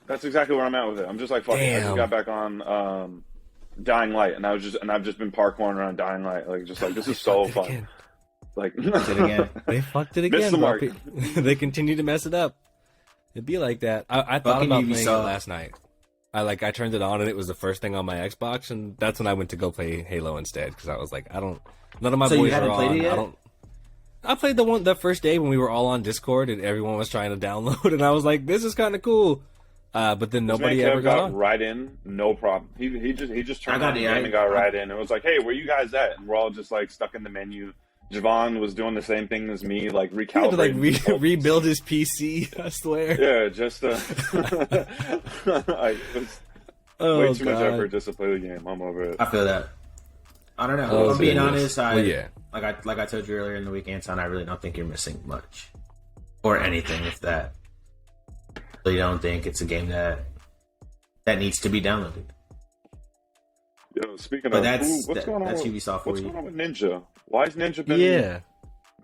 That's exactly where I'm at with it. I'm just like, fuck it. I just got back on Dying Light, and I've just been parkouring around Dying Light, like just like this is so fun. Again. Like they fucked it again. Missed the mark. They continue to mess it up. It'd be like that. I thought about playing it last night. I turned it on and it was the first thing on my Xbox, and that's when I went to go play Halo instead because I was like, none of my boys are on. It yet? I played the first day when we were all on Discord and everyone was trying to download, and I was like, this is kind of cool. But then nobody ever got on. Right in, no problem. He just turned on the game and got right in. It was like, hey, where you guys at? And we're all just like stuck in the menu. Javon was doing the same thing as me, like recalibrating. He had to rebuild his PC, I swear. Yeah, just way too much effort just to play the game. I'm over it. I feel that. I don't know. If I'm being honest, like I told you earlier in the week, Anton, I really don't think you're missing much. Or anything, if that. So you don't think it's a game that needs to be downloaded. Yo, speaking but of, what's going on Ubisoft for you? What's going on with Ninja? Why has Ninja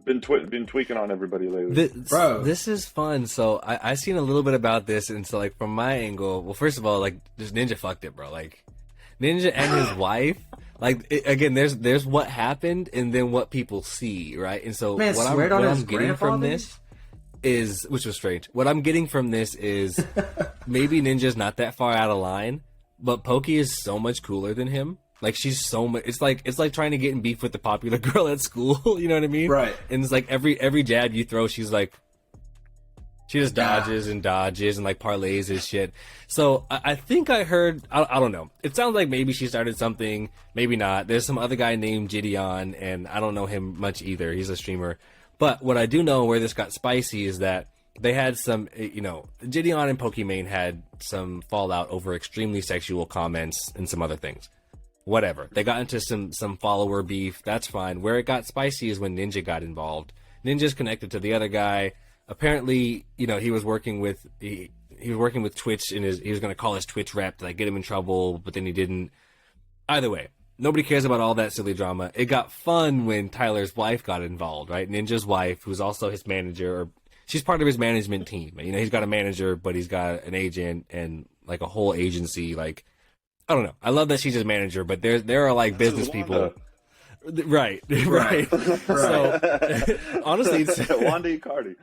been tweaking on everybody lately? Bro, this is fun. So I seen a little bit about this, and so like from my angle, well, first of all, like just Ninja fucked it, bro. Like Ninja and his wife. Like again, there's what happened, and then what people see, right? And so what I'm getting from this is, which was strange. What I'm getting from this is maybe Ninja's not that far out of line. But Pokey is so much cooler than him. Like she's so much. It's like trying to get in beef with the popular girl at school. You know what I mean? Right. And it's like every jab you throw, she's like, she just dodges and like parlays his shit. So I think I heard. I don't know. It sounds like maybe she started something. Maybe not. There's some other guy named Gideon, and I don't know him much either. He's a streamer. But what I do know where this got spicy is that they had some, Gideon and Pokimane had some fallout over extremely sexual comments and some other things. Whatever. They got into some follower beef. That's fine. Where it got spicy is when Ninja got involved. Ninja's connected to the other guy. Apparently, he was working with Twitch, and he was going to call his Twitch rep to like get him in trouble, but then he didn't. Either way, nobody cares about all that silly drama. It got fun when Tyler's wife got involved, right? Ninja's wife, who's also his manager, or she's part of his management team. He's got a manager, but he's got an agent and like a whole agency. Like, I don't know. I love that she's his manager, but there are like business people. Right. So honestly, it's Wanda Icardi.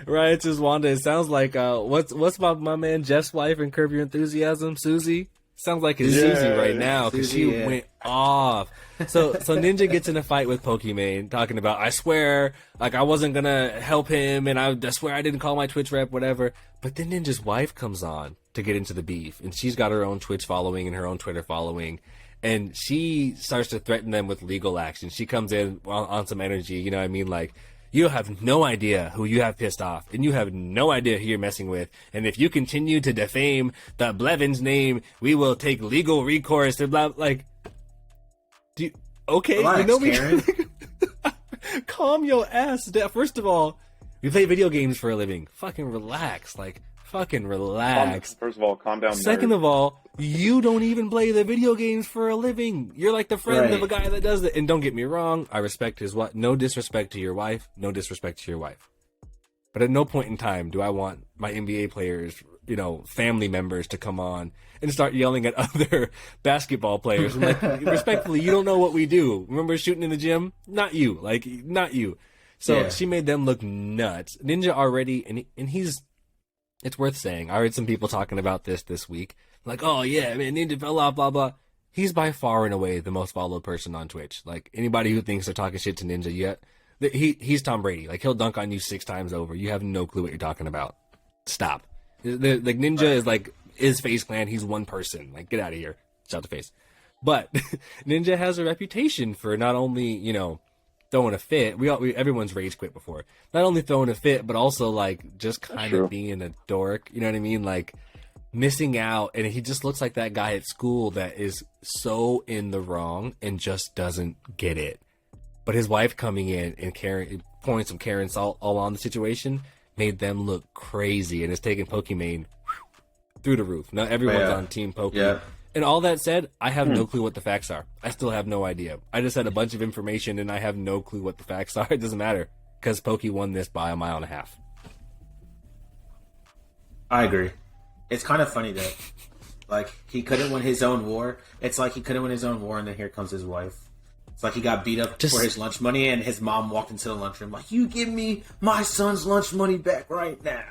Right, it's just Wanda. It sounds like what's my man Jeff's wife in Curb Your Enthusiasm, Susie. Sounds like it's Susie right now because she went off. So Ninja gets in a fight with Pokimane, talking about, I swear, like I wasn't gonna help him, and I swear I didn't call my Twitch rep, whatever. But then Ninja's wife comes on to get into the beef, and she's got her own Twitch following and her own Twitter following, and she starts to threaten them with legal action. She comes in on some energy, you know what I mean, like, you have no idea who you have pissed off, and you have no idea who you're messing with. And if you continue to defame the Blevins name, we will take legal recourse. And blah, like, okay, Relax, calm your ass down. First of all, we play video games for a living. Fucking relax, fucking relax. First of all, calm down. Second of all, you don't even play the video games for a living. You're like the friend of a guy that does it. And don't get me wrong, I respect his what? No disrespect to your wife. No disrespect to your wife. But at no point in time do I want my NBA players, family members to come on and start yelling at other basketball players. I'm like, respectfully, you don't know what we do. Remember shooting in the gym? Not you. Not you. So she made them look nuts. Ninja already, and he's, it's worth saying, I heard some people talking about this week. Like, oh yeah, man, Ninja fell off, blah, blah. He's by far and away the most followed person on Twitch. Like, anybody who thinks they're talking shit to Ninja yet, he's Tom Brady. Like, he'll dunk on you 6 times over. You have no clue what you're talking about. Stop. Like, Ninja is FaZe Clan. He's one person. Like, get out of here. Shout to face. But Ninja has a reputation for not only, throwing a fit. Everyone's rage quit before. Not only throwing a fit, but also, like, just kind of being a dork. You know what I mean? Like, missing out, and he just looks like that guy at school that is so in the wrong and just doesn't get it. But his wife coming in and pouring some Karen salt all on the situation made them look crazy, and it's taken Pokimane through the roof. Now everyone's on Team Pokey. Yeah. And all that said, I have no clue what the facts are. I still have no idea. I just had a bunch of information, and I have no clue what the facts are. It doesn't matter, because Pokey won this by 1.5 miles. I agree. It's kind of funny, though. Like, he couldn't win his own war. It's like he couldn't win his own war, and then here comes his wife. It's like he got beat up for his lunch money, and his mom walked into the lunchroom like, "You give me my son's lunch money back right now."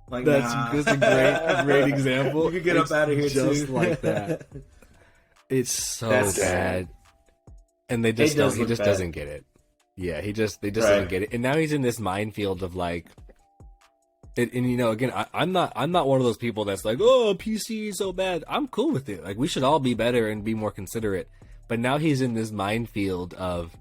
Like, that's a great example. You can get up out of here just too. like that. It's so bad, and he just doesn't get it. Yeah, they just doesn't get it, and now he's in this minefield of like, and you know, again, I'm not one of those people that's like, oh, PC is so bad. I'm cool with it. Like, we should all be better and be more considerate. But now he's in this minefield of,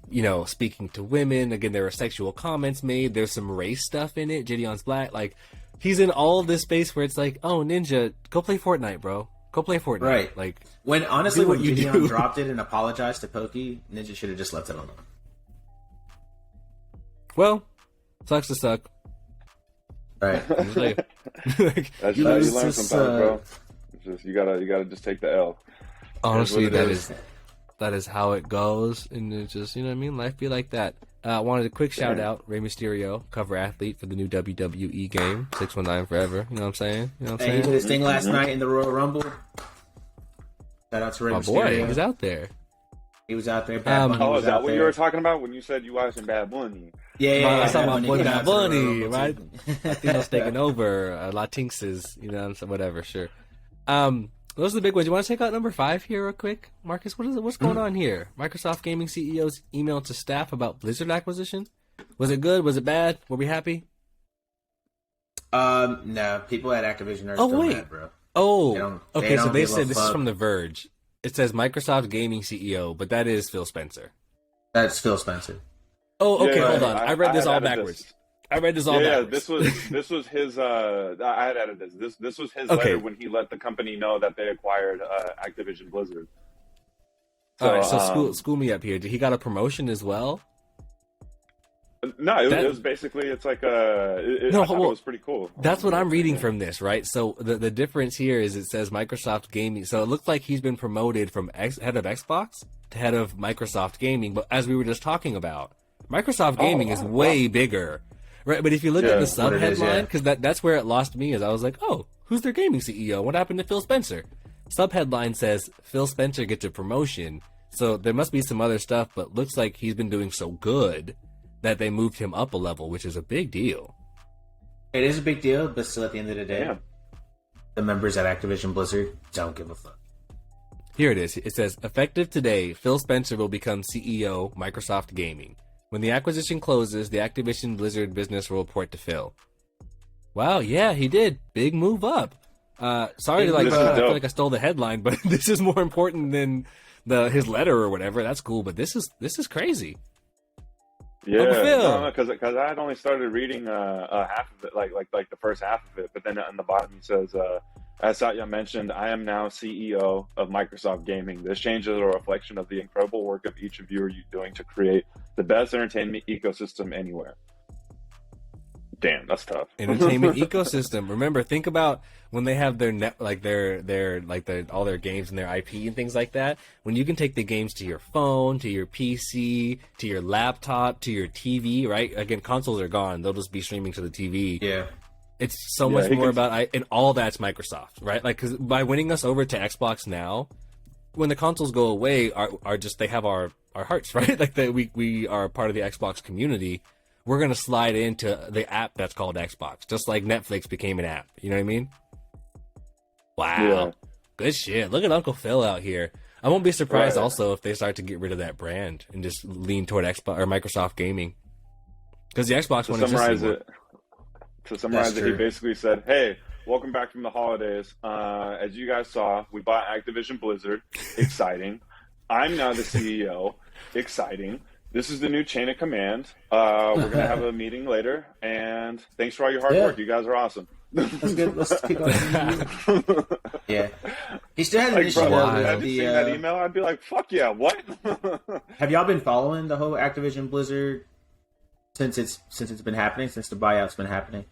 you know, speaking to women. Again, there are sexual comments made. There's some race stuff in it. Gideon's black. Like, he's in all of this space where it's like, oh, Ninja, go play Fortnite, bro. Go play Fortnite. Right. Like, when Gideon dropped it and apologized to Pokey, Ninja should have just left it alone. Well, sucks to suck. Right. That's how you learn sometimes, bro. It's just you gotta just take the L. Honestly, that is how it goes, and it's just, you know what I mean. Life be like that. I wanted a quick shout out, Rey Mysterio, cover athlete for the new WWE game, 619 Forever. You know what I'm saying? You know what I'm saying? He did his thing last night in the Royal Rumble. Shout out to Rey Mysterio. Boy, he's out there. He was out there. Bad Bunny was is that out what there. you were talking about when you said you watching Bad Bunny? Yeah, I was talking about Bad Bunny, Rumble, right? Latino's taking over. Latinx's, you know, whatever. Sure. Those are the big ones. You want to check out number 5 here real quick? Marcus, what's going on here? Microsoft Gaming CEO's email to staff about Blizzard acquisition. Was it good? Was it bad? Were we happy? No. People at Activision are still mad, bro. Oh, okay. So they said this is from The Verge. It says Microsoft Gaming CEO, but that is Phil Spencer. That's Phil Spencer. Oh, okay. Hold on. I read this all backwards. Backwards. Yeah, this was his. I had added this. This was his letter when he let the company know that they acquired Activision Blizzard. So, all right, so school me up here. Did he got a promotion as well? No, it was basically, it's like it was pretty cool. That's what I'm reading from this, right? So the difference here is it says Microsoft Gaming. So it looks like he's been promoted from head of Xbox to head of Microsoft Gaming. But as we were just talking about, Microsoft Gaming is way bigger. Right, but if you look at the sub headline, because that's where it lost me, is I was like, oh, who's their gaming CEO? What happened to Phil Spencer? Sub headline says Phil Spencer gets a promotion, so there must be some other stuff, but looks like he's been doing so good that they moved him up a level, which is a big deal. It is a big deal, but still at the end of the day, the members at Activision Blizzard don't give a fuck. Here it is. It says, effective today, Phil Spencer will become CEO Microsoft Gaming. When the acquisition closes, the Activision Blizzard business will report to Phil. Wow, yeah, he did. Big move up. Sorry to I feel like I stole the headline, but this is more important than his letter or whatever. That's cool, but this is crazy. Yeah, because I had only started reading half of it, like the first half of it, but then on the bottom he says, as Satya mentioned, I am now CEO of Microsoft Gaming. This change is a reflection of the incredible work of each of you are doing to create the best entertainment ecosystem anywhere. Damn, that's tough. Entertainment ecosystem. Remember, think about when they have their all their games and their IP and things like that. When you can take the games to your phone, to your PC, to your laptop, to your TV, right? Again, consoles are gone; they'll just be streaming to the TV. Yeah, it's so much more about and all that's Microsoft, right? Like, because by winning us over to Xbox now, when the consoles go away, are just they have our hearts, right? Like we are part of the Xbox community. We're going to slide into the app that's called Xbox, just like Netflix became an app. You know what I mean? Wow. Yeah. Good shit. Look at Uncle Phil out here. I won't be surprised also if they start to get rid of that brand and just lean toward Xbox or Microsoft Gaming. Because the Xbox one is To summarize it, he basically said, hey, welcome back from the holidays. As you guys saw, we bought Activision Blizzard. Exciting. I'm now the CEO. Exciting. This is the new chain of command. We're going to have a meeting later. And thanks for all your hard work. You guys are awesome. That's good. Let's keep going. Yeah. He still hasn't issued Have you seen that email? I'd be like, fuck yeah, what? Have y'all been following the whole Activision Blizzard since it's been happening, since the buyout's been happening?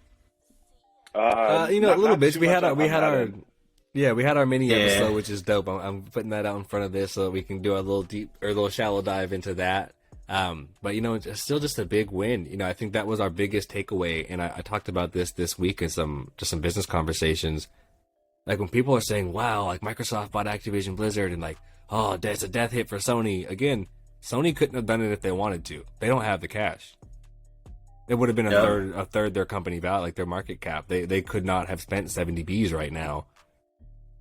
A little bit. We had our mini episode, which is dope. I'm putting that out in front of this so that we can do a little shallow dive into that. But it's still just a big win. I think that was our biggest takeaway, and I talked about this week in some business conversations. Like when people are saying, "Wow, like Microsoft bought Activision Blizzard," and like, "Oh, that's a death hit for Sony." Again, Sony couldn't have done it if they wanted to. They don't have the cash. It would have been a third their company value, like their market cap. They could not have spent 70 Bs right now.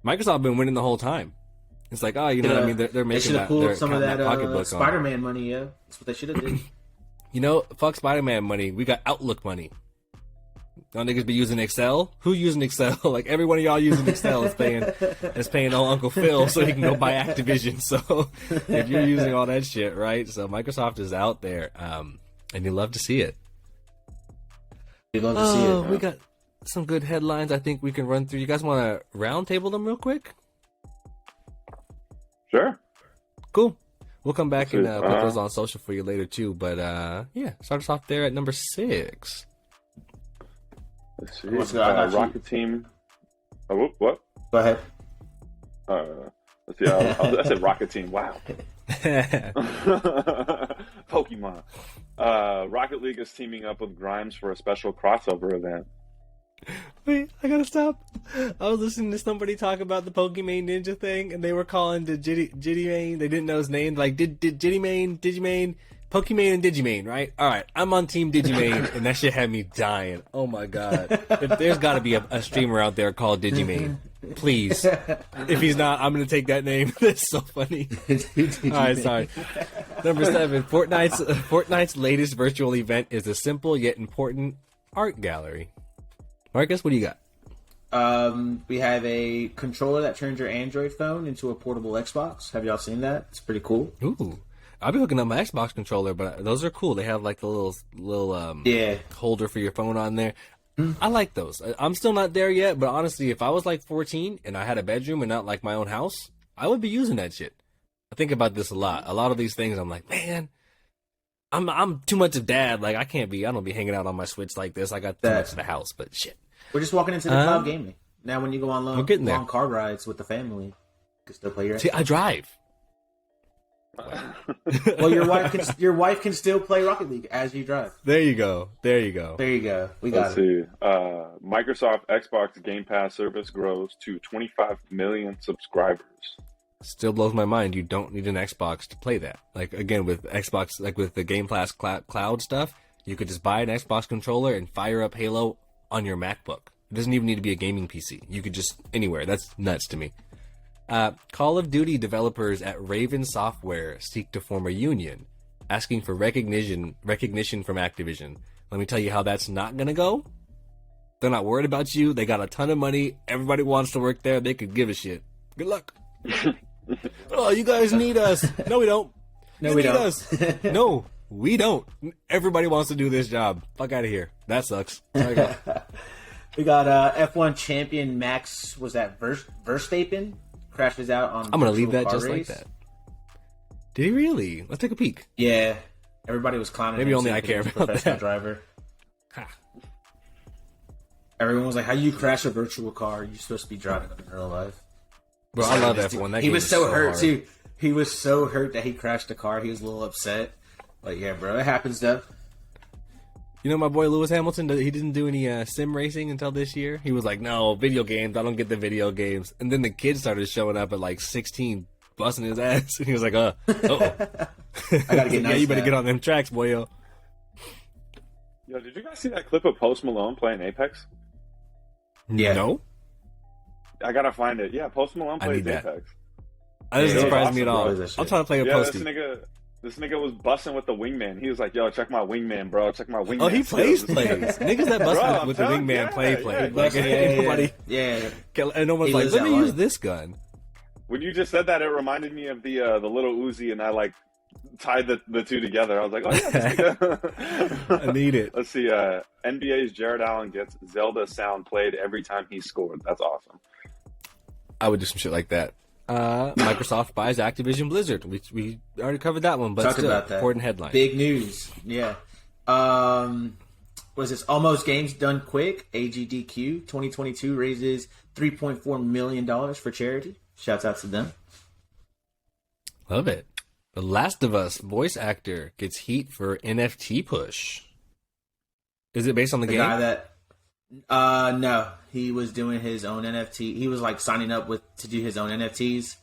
Microsoft been winning the whole time. It's like, what I mean? They're making they should have pulled some of that pocketbook Spider-Man money. Yeah, that's what they should have did. Fuck Spider-Man money. We got Outlook money. Y'all niggas be using Excel? Who using Excel? Like every one of y'all using Excel is paying old Uncle Phil so he can go buy Activision. So if you're using all that shit, right? So Microsoft is out there, and you love to see it. You love to see it. We got some good headlines. I think we can run through. You guys want to round table them real quick? Sure. Cool. We'll come back and put those on social for you later too. But start us off there at number 6. Let's see. Rocket Team. Oh, what? Go ahead. Let's see. I said Rocket Team. Wow. Pokemon. Rocket League is teaming up with Grimes for a special crossover event. Wait, I gotta stop. I was listening to somebody talk about the Pokemon Ninja thing, and they were calling the Jitty-Mane. They didn't know his name. Like, did Jitty-Mane, Digimane, Pokemon and Digimane, right? All right, I'm on Team Digimane, and that shit had me dying. Oh my god. There's got to be a streamer out there called Digimane. Please. If he's not, I'm going to take that name. That's so funny. All right, sorry. Number 7, Fortnite's latest virtual event is a simple yet important art gallery. Marcus, what do you got? We have a controller that turns your Android phone into a portable Xbox. Have y'all seen that? It's pretty cool. Ooh. I'll be hooking up my Xbox controller, but those are cool. They have like the little holder for your phone on there. I like those. I'm still not there yet, but honestly, if I was like 14 and I had a bedroom and not like my own house, I would be using that shit. I think about this a lot. A lot of these things, I'm like, man, I'm too much of dad. Like I don't be hanging out on my Switch like this. I got too much of the house, but shit. We're just walking into the cloud gaming. Now when you go on long car rides with the family, you can still play your Xbox. See, I drive. Well, your wife can still play Rocket League as you drive. There you go. We got Let's see. Microsoft Xbox Game Pass service grows to 25 million subscribers. Still blows my mind. You don't need an Xbox to play that. Like again, with Xbox, like with the Game Pass cloud stuff, you could just buy an Xbox controller and fire up Halo on your MacBook. It doesn't even need to be a gaming PC. You could just anywhere. That's nuts to me. Call of Duty developers at Raven Software seek to form a union, asking for recognition from Activision. Let me tell you how that's not going to go. They're not worried about you. They got a ton of money. Everybody wants to work there. They could give a shit. Good luck. Oh, you guys need us. No, we don't. No, we don't. Us. No, we don't. Everybody wants to do this job. Fuck out of here. That sucks. There you go. We got F1 champion Max, was that Verstappen? Crashes out on. I'm gonna leave that just race. Like that. Did he really? Let's take a peek. Yeah, everybody was clowning. Maybe only I care about professional that. Driver. Everyone was like, "How you crash a virtual car? You're supposed to be driving in real life." Bro, I love F1. That he was so hurt hard. too. He was so hurt that he crashed the car. He was a little upset. But yeah, bro, it happens, though. You know my boy Lewis Hamilton, he didn't do any sim racing until this year. He was like, no, video games, I don't get the video games. And then the kids started showing up at like 16, busting his ass. And he was like, uh-oh. I gotta get nice. Yeah, you better get on them tracks, boy, yo. Yo, did you guys see that clip of Post Malone playing Apex? Yeah. No? I gotta find it. Yeah, Post Malone plays Apex. That doesn't surprise me at all. Bro, I'm trying to play a Posty. This nigga was busting with the wingman. He was like, yo, check my wingman, bro. Check my wingman. Oh, he plays. Niggas that bust with the wingman play. And no one's like, let me use this gun. When you just said that, it reminded me of the little Uzi, and I like tied the two together. I was like, oh yeah, this nigga. I need it. Let's see. NBA's Jared Allen gets Zelda sound played every time he scored. That's awesome. I would do some shit like that. Microsoft buys Activision Blizzard. We already covered that one, but talked still, about that. Important headline. Big news. Yeah. was this Almost Games Done Quick, AGDQ 2022 raises $3.4 million for charity. Shouts out to them. Love it. The Last of Us voice actor gets heat for NFT push. Is it based on the game? Guy that no, he was doing his own NFT. He was like signing up to do his own NFTs,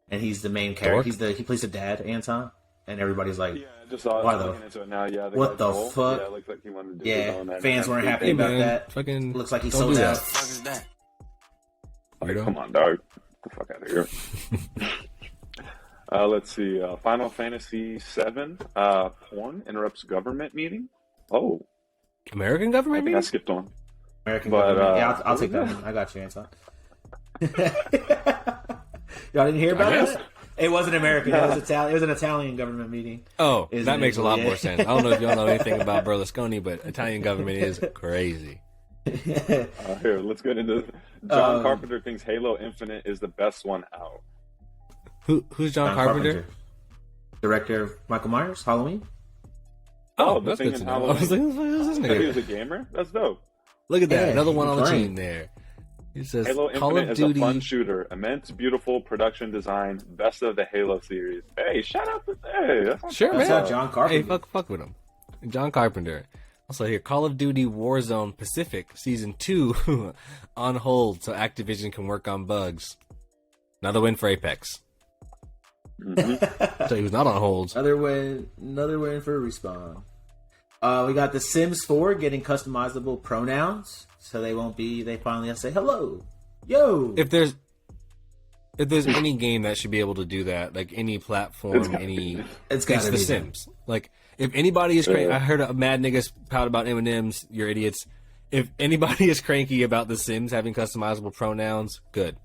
and he's the main character. He plays the dad, Anton, and everybody's like, yeah, just saw why looking into it now. Yeah, what the fuck? Yeah, it looks like he wanted to do his own fans weren't happy about that. Fucking looks like he sold out. Like, come on, dog. Get the fuck out of here. Let's see. Final Fantasy VII porn interrupts government meeting. Oh, American government I meeting? I skipped on. American government. Yeah, I'll take that one. I got you, Anton. Y'all didn't hear about this? It wasn't American. It was Italian. It was an Italian government meeting. Oh, that makes a lot more sense. I don't know if y'all know anything about Berlusconi, but Italian government is crazy. Here, let's get into John Carpenter thinks Halo Infinite is the best one out. Who's John Carpenter? Director of Michael Myers, Halloween. Oh, that's good to know. I was like, who's this nigga? He was a gamer? That's dope. Look at that. Another one on the team there. He says, Halo Call Infinite of is a Duty. fun shooter. Immense, beautiful production design. Best of the Halo series. Hey, shout out to... Hey, that's Sure, man. John Carpenter. Hey, fuck with him. John Carpenter. Also here, Call of Duty Warzone Pacific Season 2 on hold so Activision can work on bugs. Another win for Apex. So he was not on hold. Another win for Respawn. We got The Sims 4 getting customizable pronouns, so they finally have to say hello, yo. If there's any game that should be able to do that, like any platform, it's got to The be Sims. Like if anybody is cranky, I heard a mad niggas pout about M&Ms. You're idiots. If anybody is cranky about The Sims having customizable pronouns, good.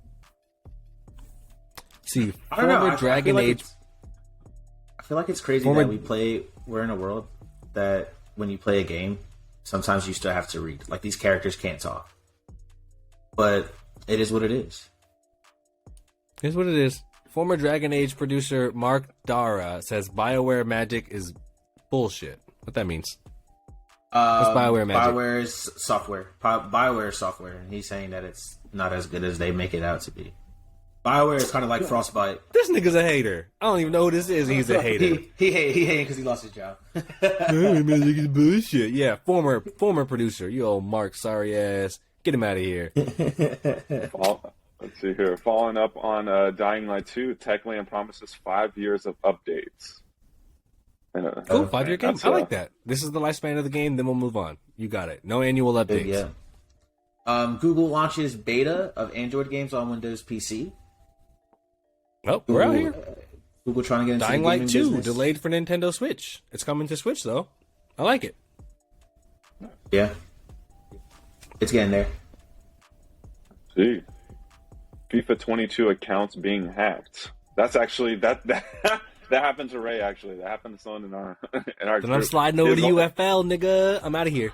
See, former Dragon Age. I feel like it's crazy that we're in a world that when you play a game, sometimes you still have to read. Like these characters can't talk, but it is what it is. Here's what it is. Former Dragon Age producer Mark Dara says BioWare magic is bullshit. What that means? What's BioWare magic? BioWare is software. BioWare is software, and he's saying that it's not as good as they make it out to be. BioWare is kind of like Frostbite. This nigga's a hater. I don't even know who this is. He's a hater. he hating because he lost his job. Magic is bullshit. Yeah, former producer. You old Mark, sorry ass. Get him out of here. Let's see here. Following up on Dying Light 2, Techland promises 5 years of updates. Cool, 5-year game. I like that. This is the lifespan of the game, then we'll move on. You got it. No annual updates. Yeah. Google launches beta of Android games on Windows PC. Oh, we're out here. Google trying to get into Dying the Light gaming 2 business. delayed for Nintendo Switch. It's coming to Switch though. I like it. Yeah, it's getting there. See, FIFA 22 accounts being hacked. That's actually that happened to Ray. Actually, that happened to someone in our Then group. I'm sliding over to UFL, nigga. I'm out of here.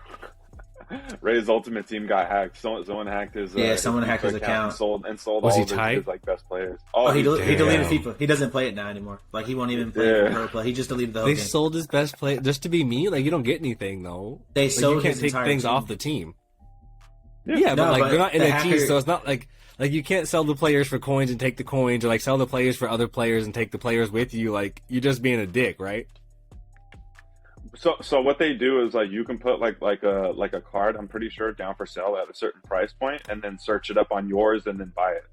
Ray's Ultimate Team got hacked. Someone hacked his someone hacked his account and sold Was all he of tight? his like best players. He deleted FIFA. He doesn't play it now anymore. Like he won't even play pro play. He just deleted the whole They game. sold his best play just to be me. Like you don't get anything though. They Like, sold you can't his take entire things team. off the team. Yeah. Yeah, but No, like but they're not the NFTs, hacker- so it's not like you can't sell the players for coins and take the coins, or like sell the players for other players and take the players with you. Like you're just being a dick, right? So what they do is like you can put like a card, I'm pretty sure, down for sale at a certain price point, and then search it up on yours and then buy it.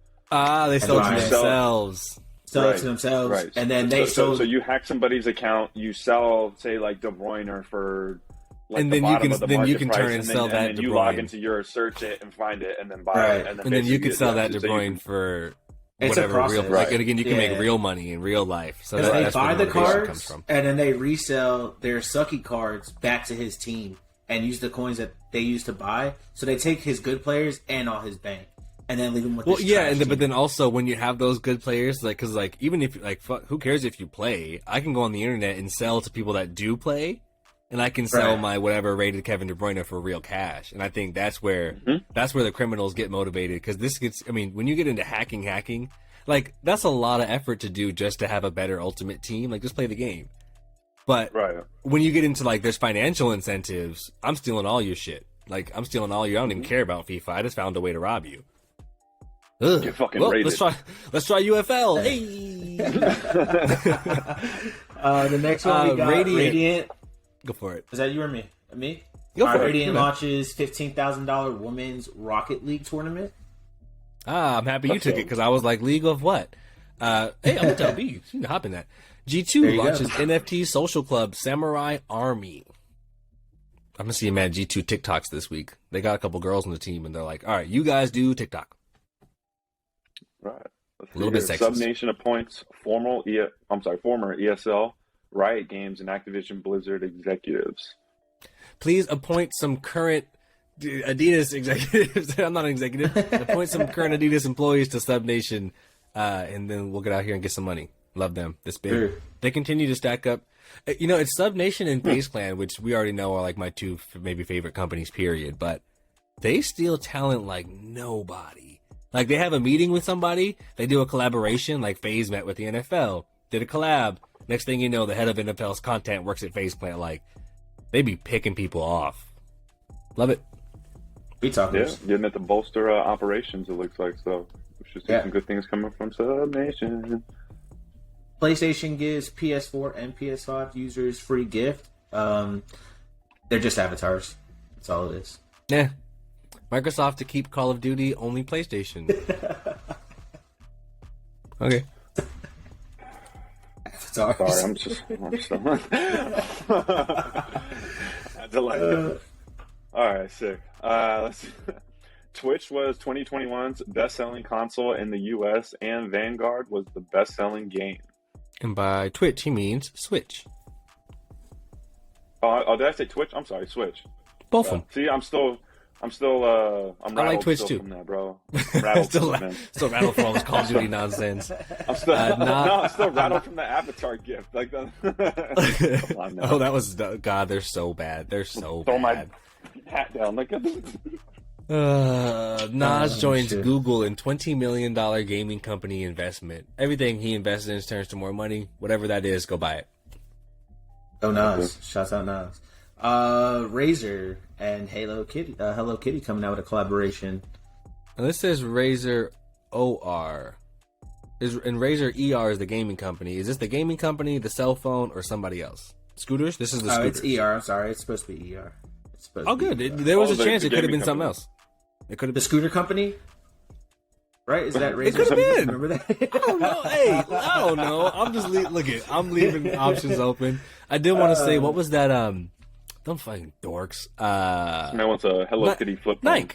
They sold buy to it. themselves. Sell it Right, to themselves, right. and then So you hack somebody's account, you sell, say, like De Bruyne for, like, And the then you bottom can- of the then you market can price, turn and sell that and De then you log Bruyne. into your search it and find it, and then buy Right. it, And then you basically could sell that De so you Bruyne can- for It's a whatever process. real. Like Right. and again, you can Yeah. make real money in real life. So Because they that's buy where the motivation cards comes from. and then they resell their sucky cards back to his team and use the coins that they used to buy. So they take his good players and all his bank and then leave him with. Well, this yeah, trash but team. then also when you have those good players, like, because like even if like fuck, who cares if you play? I can go on the internet and sell to people that do play, and I can sell Right. my whatever rated Kevin De Bruyne for real cash. And I think that's where the criminals get motivated, because this gets. I mean, when you get into hacking, like that's a lot of effort to do just to have a better ultimate team. Like just play the game. But Right. when you get into like there's financial incentives, I'm stealing all your shit. Like I'm stealing all your. I don't even care about FIFA. I just found a way to rob you. Ugh. You're fucking Well, rated. let's try UFL. Hey. The next one we got Radiant. Go for it. Is that you or me? Me? Go for it. Radiant launches $15,000 women's Rocket League tournament. I'm happy you took it because I was like, League of what? Hey, I'm gonna tell B. You can hop in that. G2 launches NFT social club Samurai Army. I'm gonna see him at G2 TikToks this week. They got a couple girls on the team, and they're like, "All right, you guys do TikTok." Right. A little bit sexist. Subnation appoints former ESL, Riot Games, and Activision Blizzard executives. Please appoint some current Adidas executives. I'm not an executive. Appoint some current Adidas employees to Subnation, and then we'll get out here and get some money. Love them. This big. Sure. They continue to stack up. You know, it's Subnation and FaZe Clan, which we already know are like my two maybe favorite companies, period. But they steal talent like nobody. Like they have a meeting with somebody, they do a collaboration, like FaZe met with the NFL, did a collab. Next thing you know, the head of NFL's content works at FaZe Clan. Like they be picking people off. Love it. Yeah, getting it to bolster operations, it looks like. So we should see some good things coming from Subnation. PlayStation gives PS4 and PS5 users free gift. They're just avatars. That's all it is. Yeah. Microsoft to keep Call of Duty only PlayStation. Okay. Avatars. Sorry, I'm still. I like it. All right, sick. Let's see. Twitch was 2021's best-selling console in the U.S., and Vanguard was the best-selling game. And by Twitch, he means Switch. Oh, did I say Twitch? I'm sorry, Switch. Both of them. See, I'm I like Twitch too, from that, bro. I'm rattled still rattled from all this Call of Duty nonsense. I'm still rattled from the Avatar gift. Like, oh, that was God. They're so bad. They're so throw bad. my hat down. Like, Nas joins Google in $20 million gaming company investment. Everything he invests in turns to more money. Whatever that is, go buy it. Oh, Nas! Shouts out Nas. Razer and Hello Kitty coming out with a collaboration. And this says Razer OR. And Razer ER is the gaming company. Is this the gaming company, the cell phone, or somebody else? Scooters? This is the scooters. It's ER. I'm sorry. It's supposed to be ER. Good. There was a chance it could have been something else. It could have the been scooter company. Right? Is that Razer? It could have been. Remember that? I don't know. Hey, I don't know. I'm just I'm leaving options open. I did want to say, what was that? Them fucking dorks. That one's a Hello Kitty flip phone.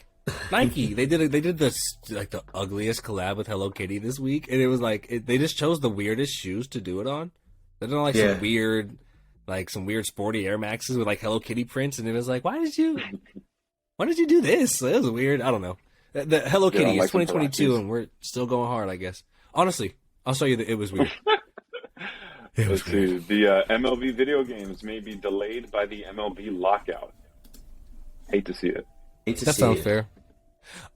Nike. They did this like the ugliest collab with Hello Kitty this week, and it was like they just chose the weirdest shoes to do it on. They did like some weird sporty Air Maxes with like Hello Kitty prints, and it was like, why did you do this? It was weird. I don't know. The Hello Kitty is 2022, and we're still going hard, I guess. Honestly, I'll show you that it was weird. Let's see. The MLB video games may be delayed by the MLB lockout. Hate to see it. That sounds fair.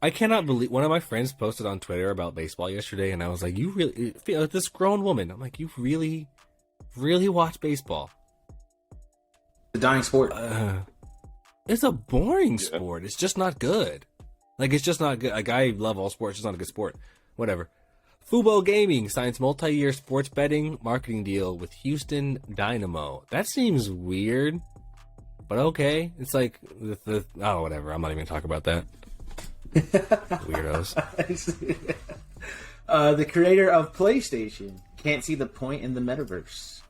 I cannot believe one of my friends posted on Twitter about baseball yesterday, and I was like, "You really?" This grown woman, I'm like, "You really watch baseball?" The dying sport. It's a boring sport. It's just not good. Like it's just not good. Like I love all sports. It's just not a good sport. Whatever. Fubo Gaming signs multi-year sports betting marketing deal with Houston Dynamo. That seems weird, but okay. It's like whatever. I'm not even gonna talk about that. Weirdos. The creator of PlayStation can't see the point in the metaverse.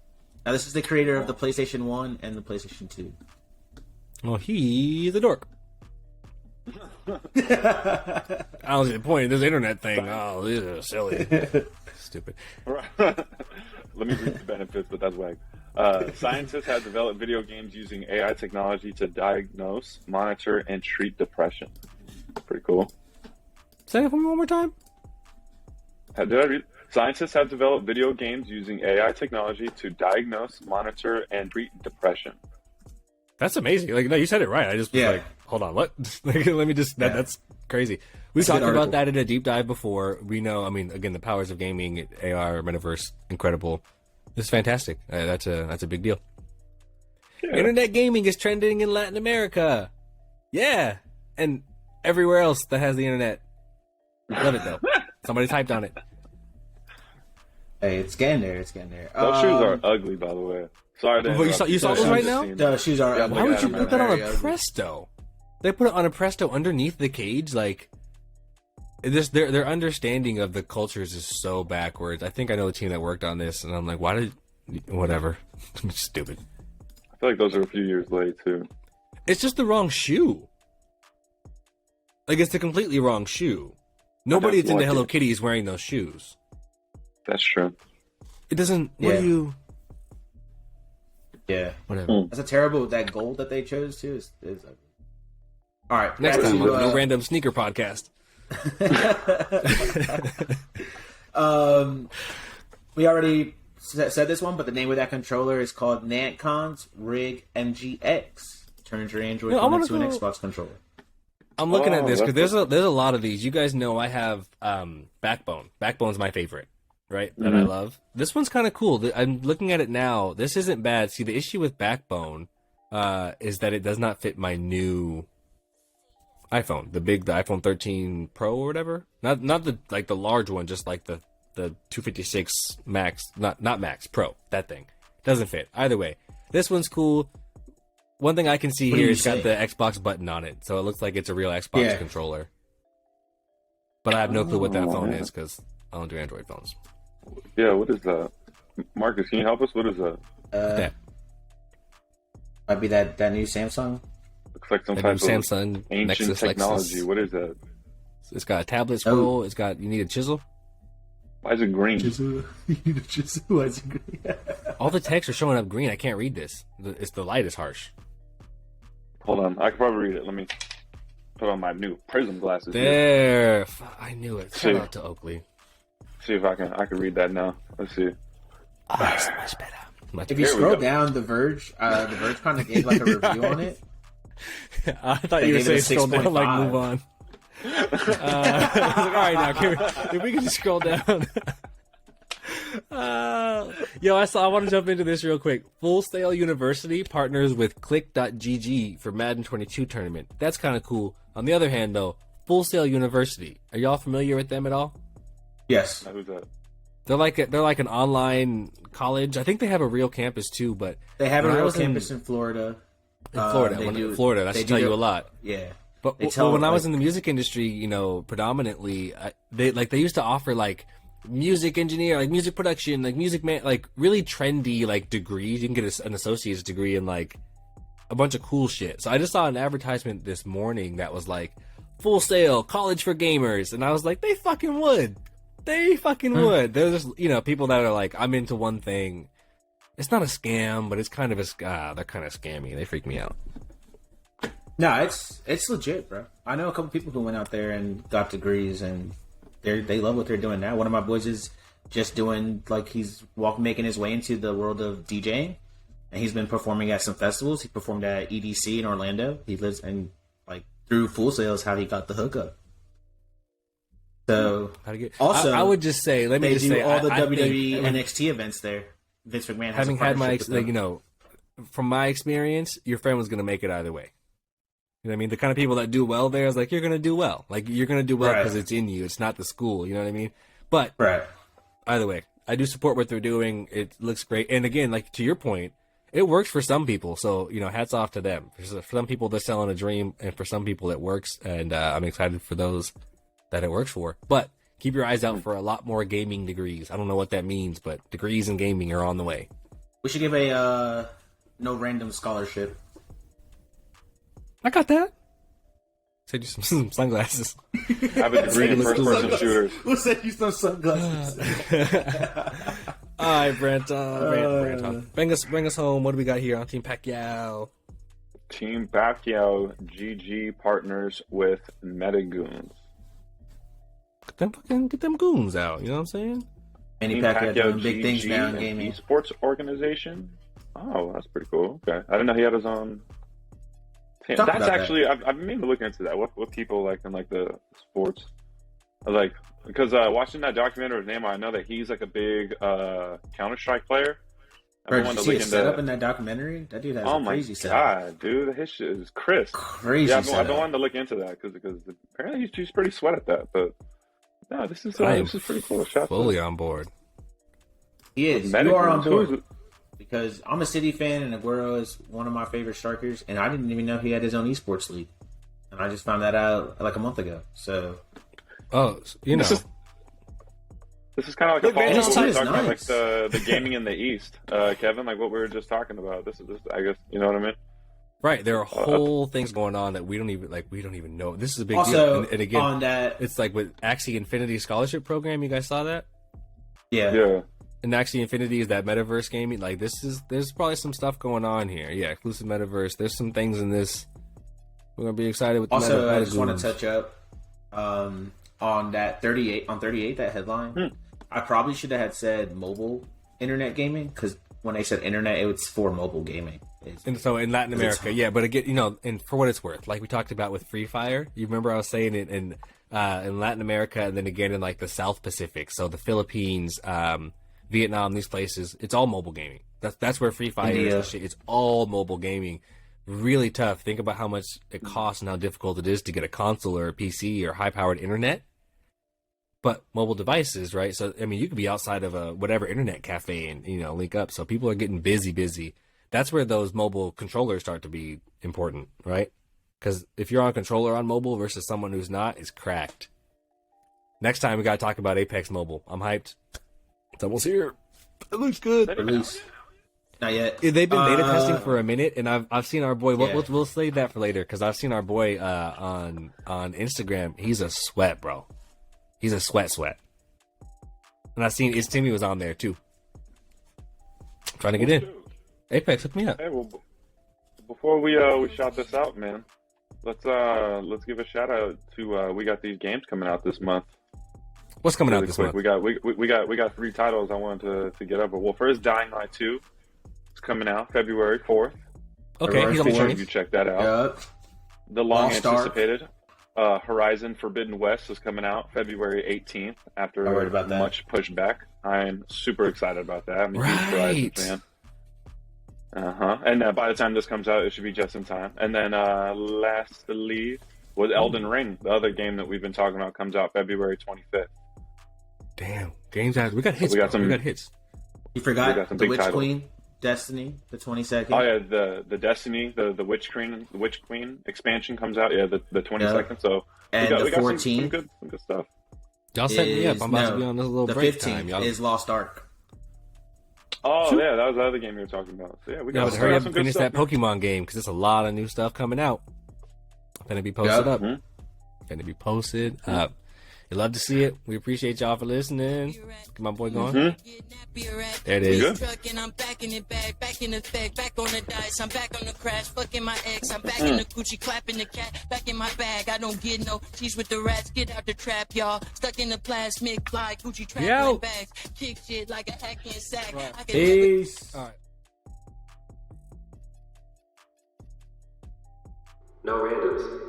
Now this is the creator of the PlayStation 1 and the PlayStation 2. Well, he's a dork. I don't see the point of this internet thing. Oh, this is silly. Stupid. Let me read the benefits, but that's whack. Scientists have developed video games using AI technology to diagnose, monitor, and treat depression. Pretty cool. Say it for me one more time. Did I read? Scientists have developed video games using AI technology to diagnose, monitor, and treat depression. That's amazing. Like, no, you said it right. I just was like, hold on, what? Let me just, that's crazy. We've talked about that in a deep dive before. We know, I mean, again, the powers of gaming, AR, metaverse, incredible. This is fantastic. That's a big deal. Internet gaming is trending in Latin America. Yeah, and everywhere else that has the internet. Love it though. Somebody typed on it. Hey, it's getting there. It's getting there. Those shoes are ugly, by the way. Sorry, you saw those right now? The shoes are. Yeah, ugly. Why would you put that on Very a ugly. Presto? They put it on a Presto underneath the cage, like. Their understanding of the cultures is so backwards. I think I know the team that worked on this, and I'm like, why did, whatever, stupid. I feel like those are a few years late too. It's just the wrong shoe. Like it's the completely wrong shoe. Nobody that's into Hello Kitty is wearing those shoes. That's true. It doesn't. What Yeah. do you? Yeah, Whatever. that's a terrible. That gold that they chose too is ugly. All right, Next back time, to, no random sneaker podcast. We already said this one, but the name of that controller is called Nantcon's Rig MGX. Turns your Android phone into an Xbox controller. I'm looking at this because that's there's a lot of these. You guys know I have Backbone. Backbone's my favorite, right? That I love. This one's kind of cool. I'm looking at it now. This isn't bad. See, the issue with Backbone is that it does not fit my new iPhone, the iPhone 13 Pro or whatever. Not the large one, just like the 256 Max, not Max Pro. That thing doesn't fit. Either way, this one's cool. One thing I can see here is got the Xbox button on it, so it looks like it's a real Xbox controller. But I have no clue what that phone is because I don't do Android phones. Yeah, what is that? Marcus, can you help us? What is that? That Might be that new Samsung. Looks like some new type of Samsung ancient Nexus technology. Lexus. What is that? It's got a tablet scroll. It's got, you need a chisel. Why is it green? All the texts are showing up green. I can't read this. The light is harsh. Hold on, I can probably read it. Let me put on my new prism glasses. There, I knew it. Shout See. out to Oakley. See if I can read that now. Let's see. That's much better. Much If you Here we scroll go. The Verge kind of gave like a review on it. I thought They you were gave it a saying scroll down, like 6.5. move on. I was like, all right, now if we can just scroll down. I want to jump into this real quick. Full Sail University partners with Click.gg for Madden 22 tournament. That's kind of cool. On the other hand, though, Full Sail University. Are y'all familiar with them at all? Yes. Who's that? They're like an online college. I think they have a real campus too, but They have a when I real was campus in Florida. in Florida. Florida, that should tell you a lot. Yeah. But They tell, when I was like- in the music industry, predominantly, they used to offer like music engineer, like music production, like music man, like really trendy like degrees. You can get an associate's degree in like a bunch of cool shit. So I just saw an advertisement this morning that was like Full Sail College for Gamers, and I was like, they fucking would. They fucking would. They're just people that are like, I'm into one thing. It's not a scam, but it's kind of they're kind of scammy. They freak me out. No, it's legit, bro. I know a couple people who went out there and got degrees, and they love what they're doing now. One of my boys is just doing he's making his way into the world of DJing, and he's been performing at some festivals. He performed at EDC in Orlando. He lives and through Full Sail is how he got the hookup. So also, I would just say, let me they just do say, all the I WWE think, NXT events there. Vince McMahon has having a had my partnership with them. from my experience, your friend was gonna make it either way. You know what I mean? The kind of people that do well there is like, you're gonna do well. Like you're gonna do well because it's in you. It's not the school. You know what I mean? But either way, I do support what they're doing. It looks great. And again, like to your point, it works for some people. So hats off to them. For some people, they're selling a dream, and for some people, it works. And I'm excited for those that it works for. But keep your eyes out for a lot more gaming degrees. I don't know what that means, but degrees in gaming are on the way. We should give a no random scholarship. I got that. Send you some sunglasses. I have a degree in first-person shooters. We'll send you some sunglasses. All right, Brent. Bring us home. What do we got here on Team Pacquiao? Team Pacquiao GG partners with Metagoons. Get them goons out. You know what I'm saying? Manny Team Pacquiao doing big GG, things now in an gaming. esports organization. Oh, that's pretty cool. Okay, I didn't know he had his own. Talk That's about actually I've been meaning to look into that. What people like in the sports, because watching that documentary with Neymar, I know that he's like a big Counter-Strike player. Bro, did you see his setup in that documentary? That dude has a crazy setup. Oh my god, dude, his shit is crisp. Crazy. Yeah, I've been wanting to look into that because apparently he's pretty sweat at that. But no, this is pretty cool. Fully on board. He is. You are on board. Because I'm a City fan and Aguero is one of my favorite strikers, and I didn't even know he had his own esports league, and I just found that out like a month ago. So, this is kind of like a follow-up talking nice. about like the gaming in the East, Kevin, like what we were just talking about. This is just, I guess, you know what I mean? Right, there are whole things going on that we don't even know. This is a big also, deal. And again, on that, it's like with Axie Infinity Scholarship Program. You guys saw that? Yeah. And Axie Infinity is that metaverse gaming. Like there's probably some stuff going on here. Yeah, exclusive metaverse. There's some things in this. We're gonna be excited with. Also, I just want to touch up on that 38 that headline. I probably should have had said mobile internet gaming, because when they said internet, it was for mobile gaming. And so in Latin America, yeah, but again, and for what it's worth, like we talked about with Free Fire, you remember I was saying it in Latin America, and then again in like the South Pacific, so the Philippines, Vietnam, these places, it's all mobile gaming. That's where Free Fire is. It's all mobile gaming. Really tough. Think about how much it costs and how difficult it is to get a console or a PC or high-powered internet. But mobile devices, right? So, I mean, you could be outside of a whatever internet cafe and, link up. So people are getting busy. That's where those mobile controllers start to be important, right? Because if you're on a controller on mobile versus someone who's not, it's cracked. Next time, we got to talk about Apex Mobile. I'm hyped. It's almost here. It looks good. Release. Not yet. They've been beta testing for a minute, and I've seen our boy. We'll save that for later, because I've seen our boy on Instagram. He's a sweat, bro. He's a sweat. And I've seen Timmy was on there too. Trying to get in. Apex, hook me up. Hey, well, before we shout this out, man, let's give a shout out to we got these games coming out this month. What's coming out this month? We got 3 titles I wanted to get up. Well, first, Dying Light 2 is coming out February 4th. Okay, he's on the journey. You check that out. Yep. The long anticipated Horizon Forbidden West is coming out February 18th after much pushback. I'm super excited about that. I'm a huge Horizon fan. And by the time this comes out, it should be just in time. And then lastly was Elden Ring, the other game that we've been talking about, comes out February 25th. Damn, games out. We got hits. So we got hits. You forgot the Witch Queen, Destiny, the 22nd. Oh yeah, the Destiny, the Witch Queen expansion comes out. Yeah, the 22nd. Yep. So and we got 14th, some good stuff. Y'all set me up. I'm about to be on this little break time. The 15th is Lost Ark. Oh yeah, that was the other game you were talking about. So yeah, we got hurry up and finish that Pokemon game, because there's a lot of new stuff coming out. Gonna be posted up. Gonna be posted up. We love to see it. We appreciate y'all for listening. Get my boy going. There it is. I'm back in it back in effect, back on the dice. I'm back on the crash, fucking my ex. I'm back in the Gucci, clapping the cat, back in my bag. I don't get no cheese with the rats. Get out the trap, y'all. Stuck in the plastic fly, Gucci traveling bags. Kick shit like a hacking sack. Right. Peace. All right. No randoms.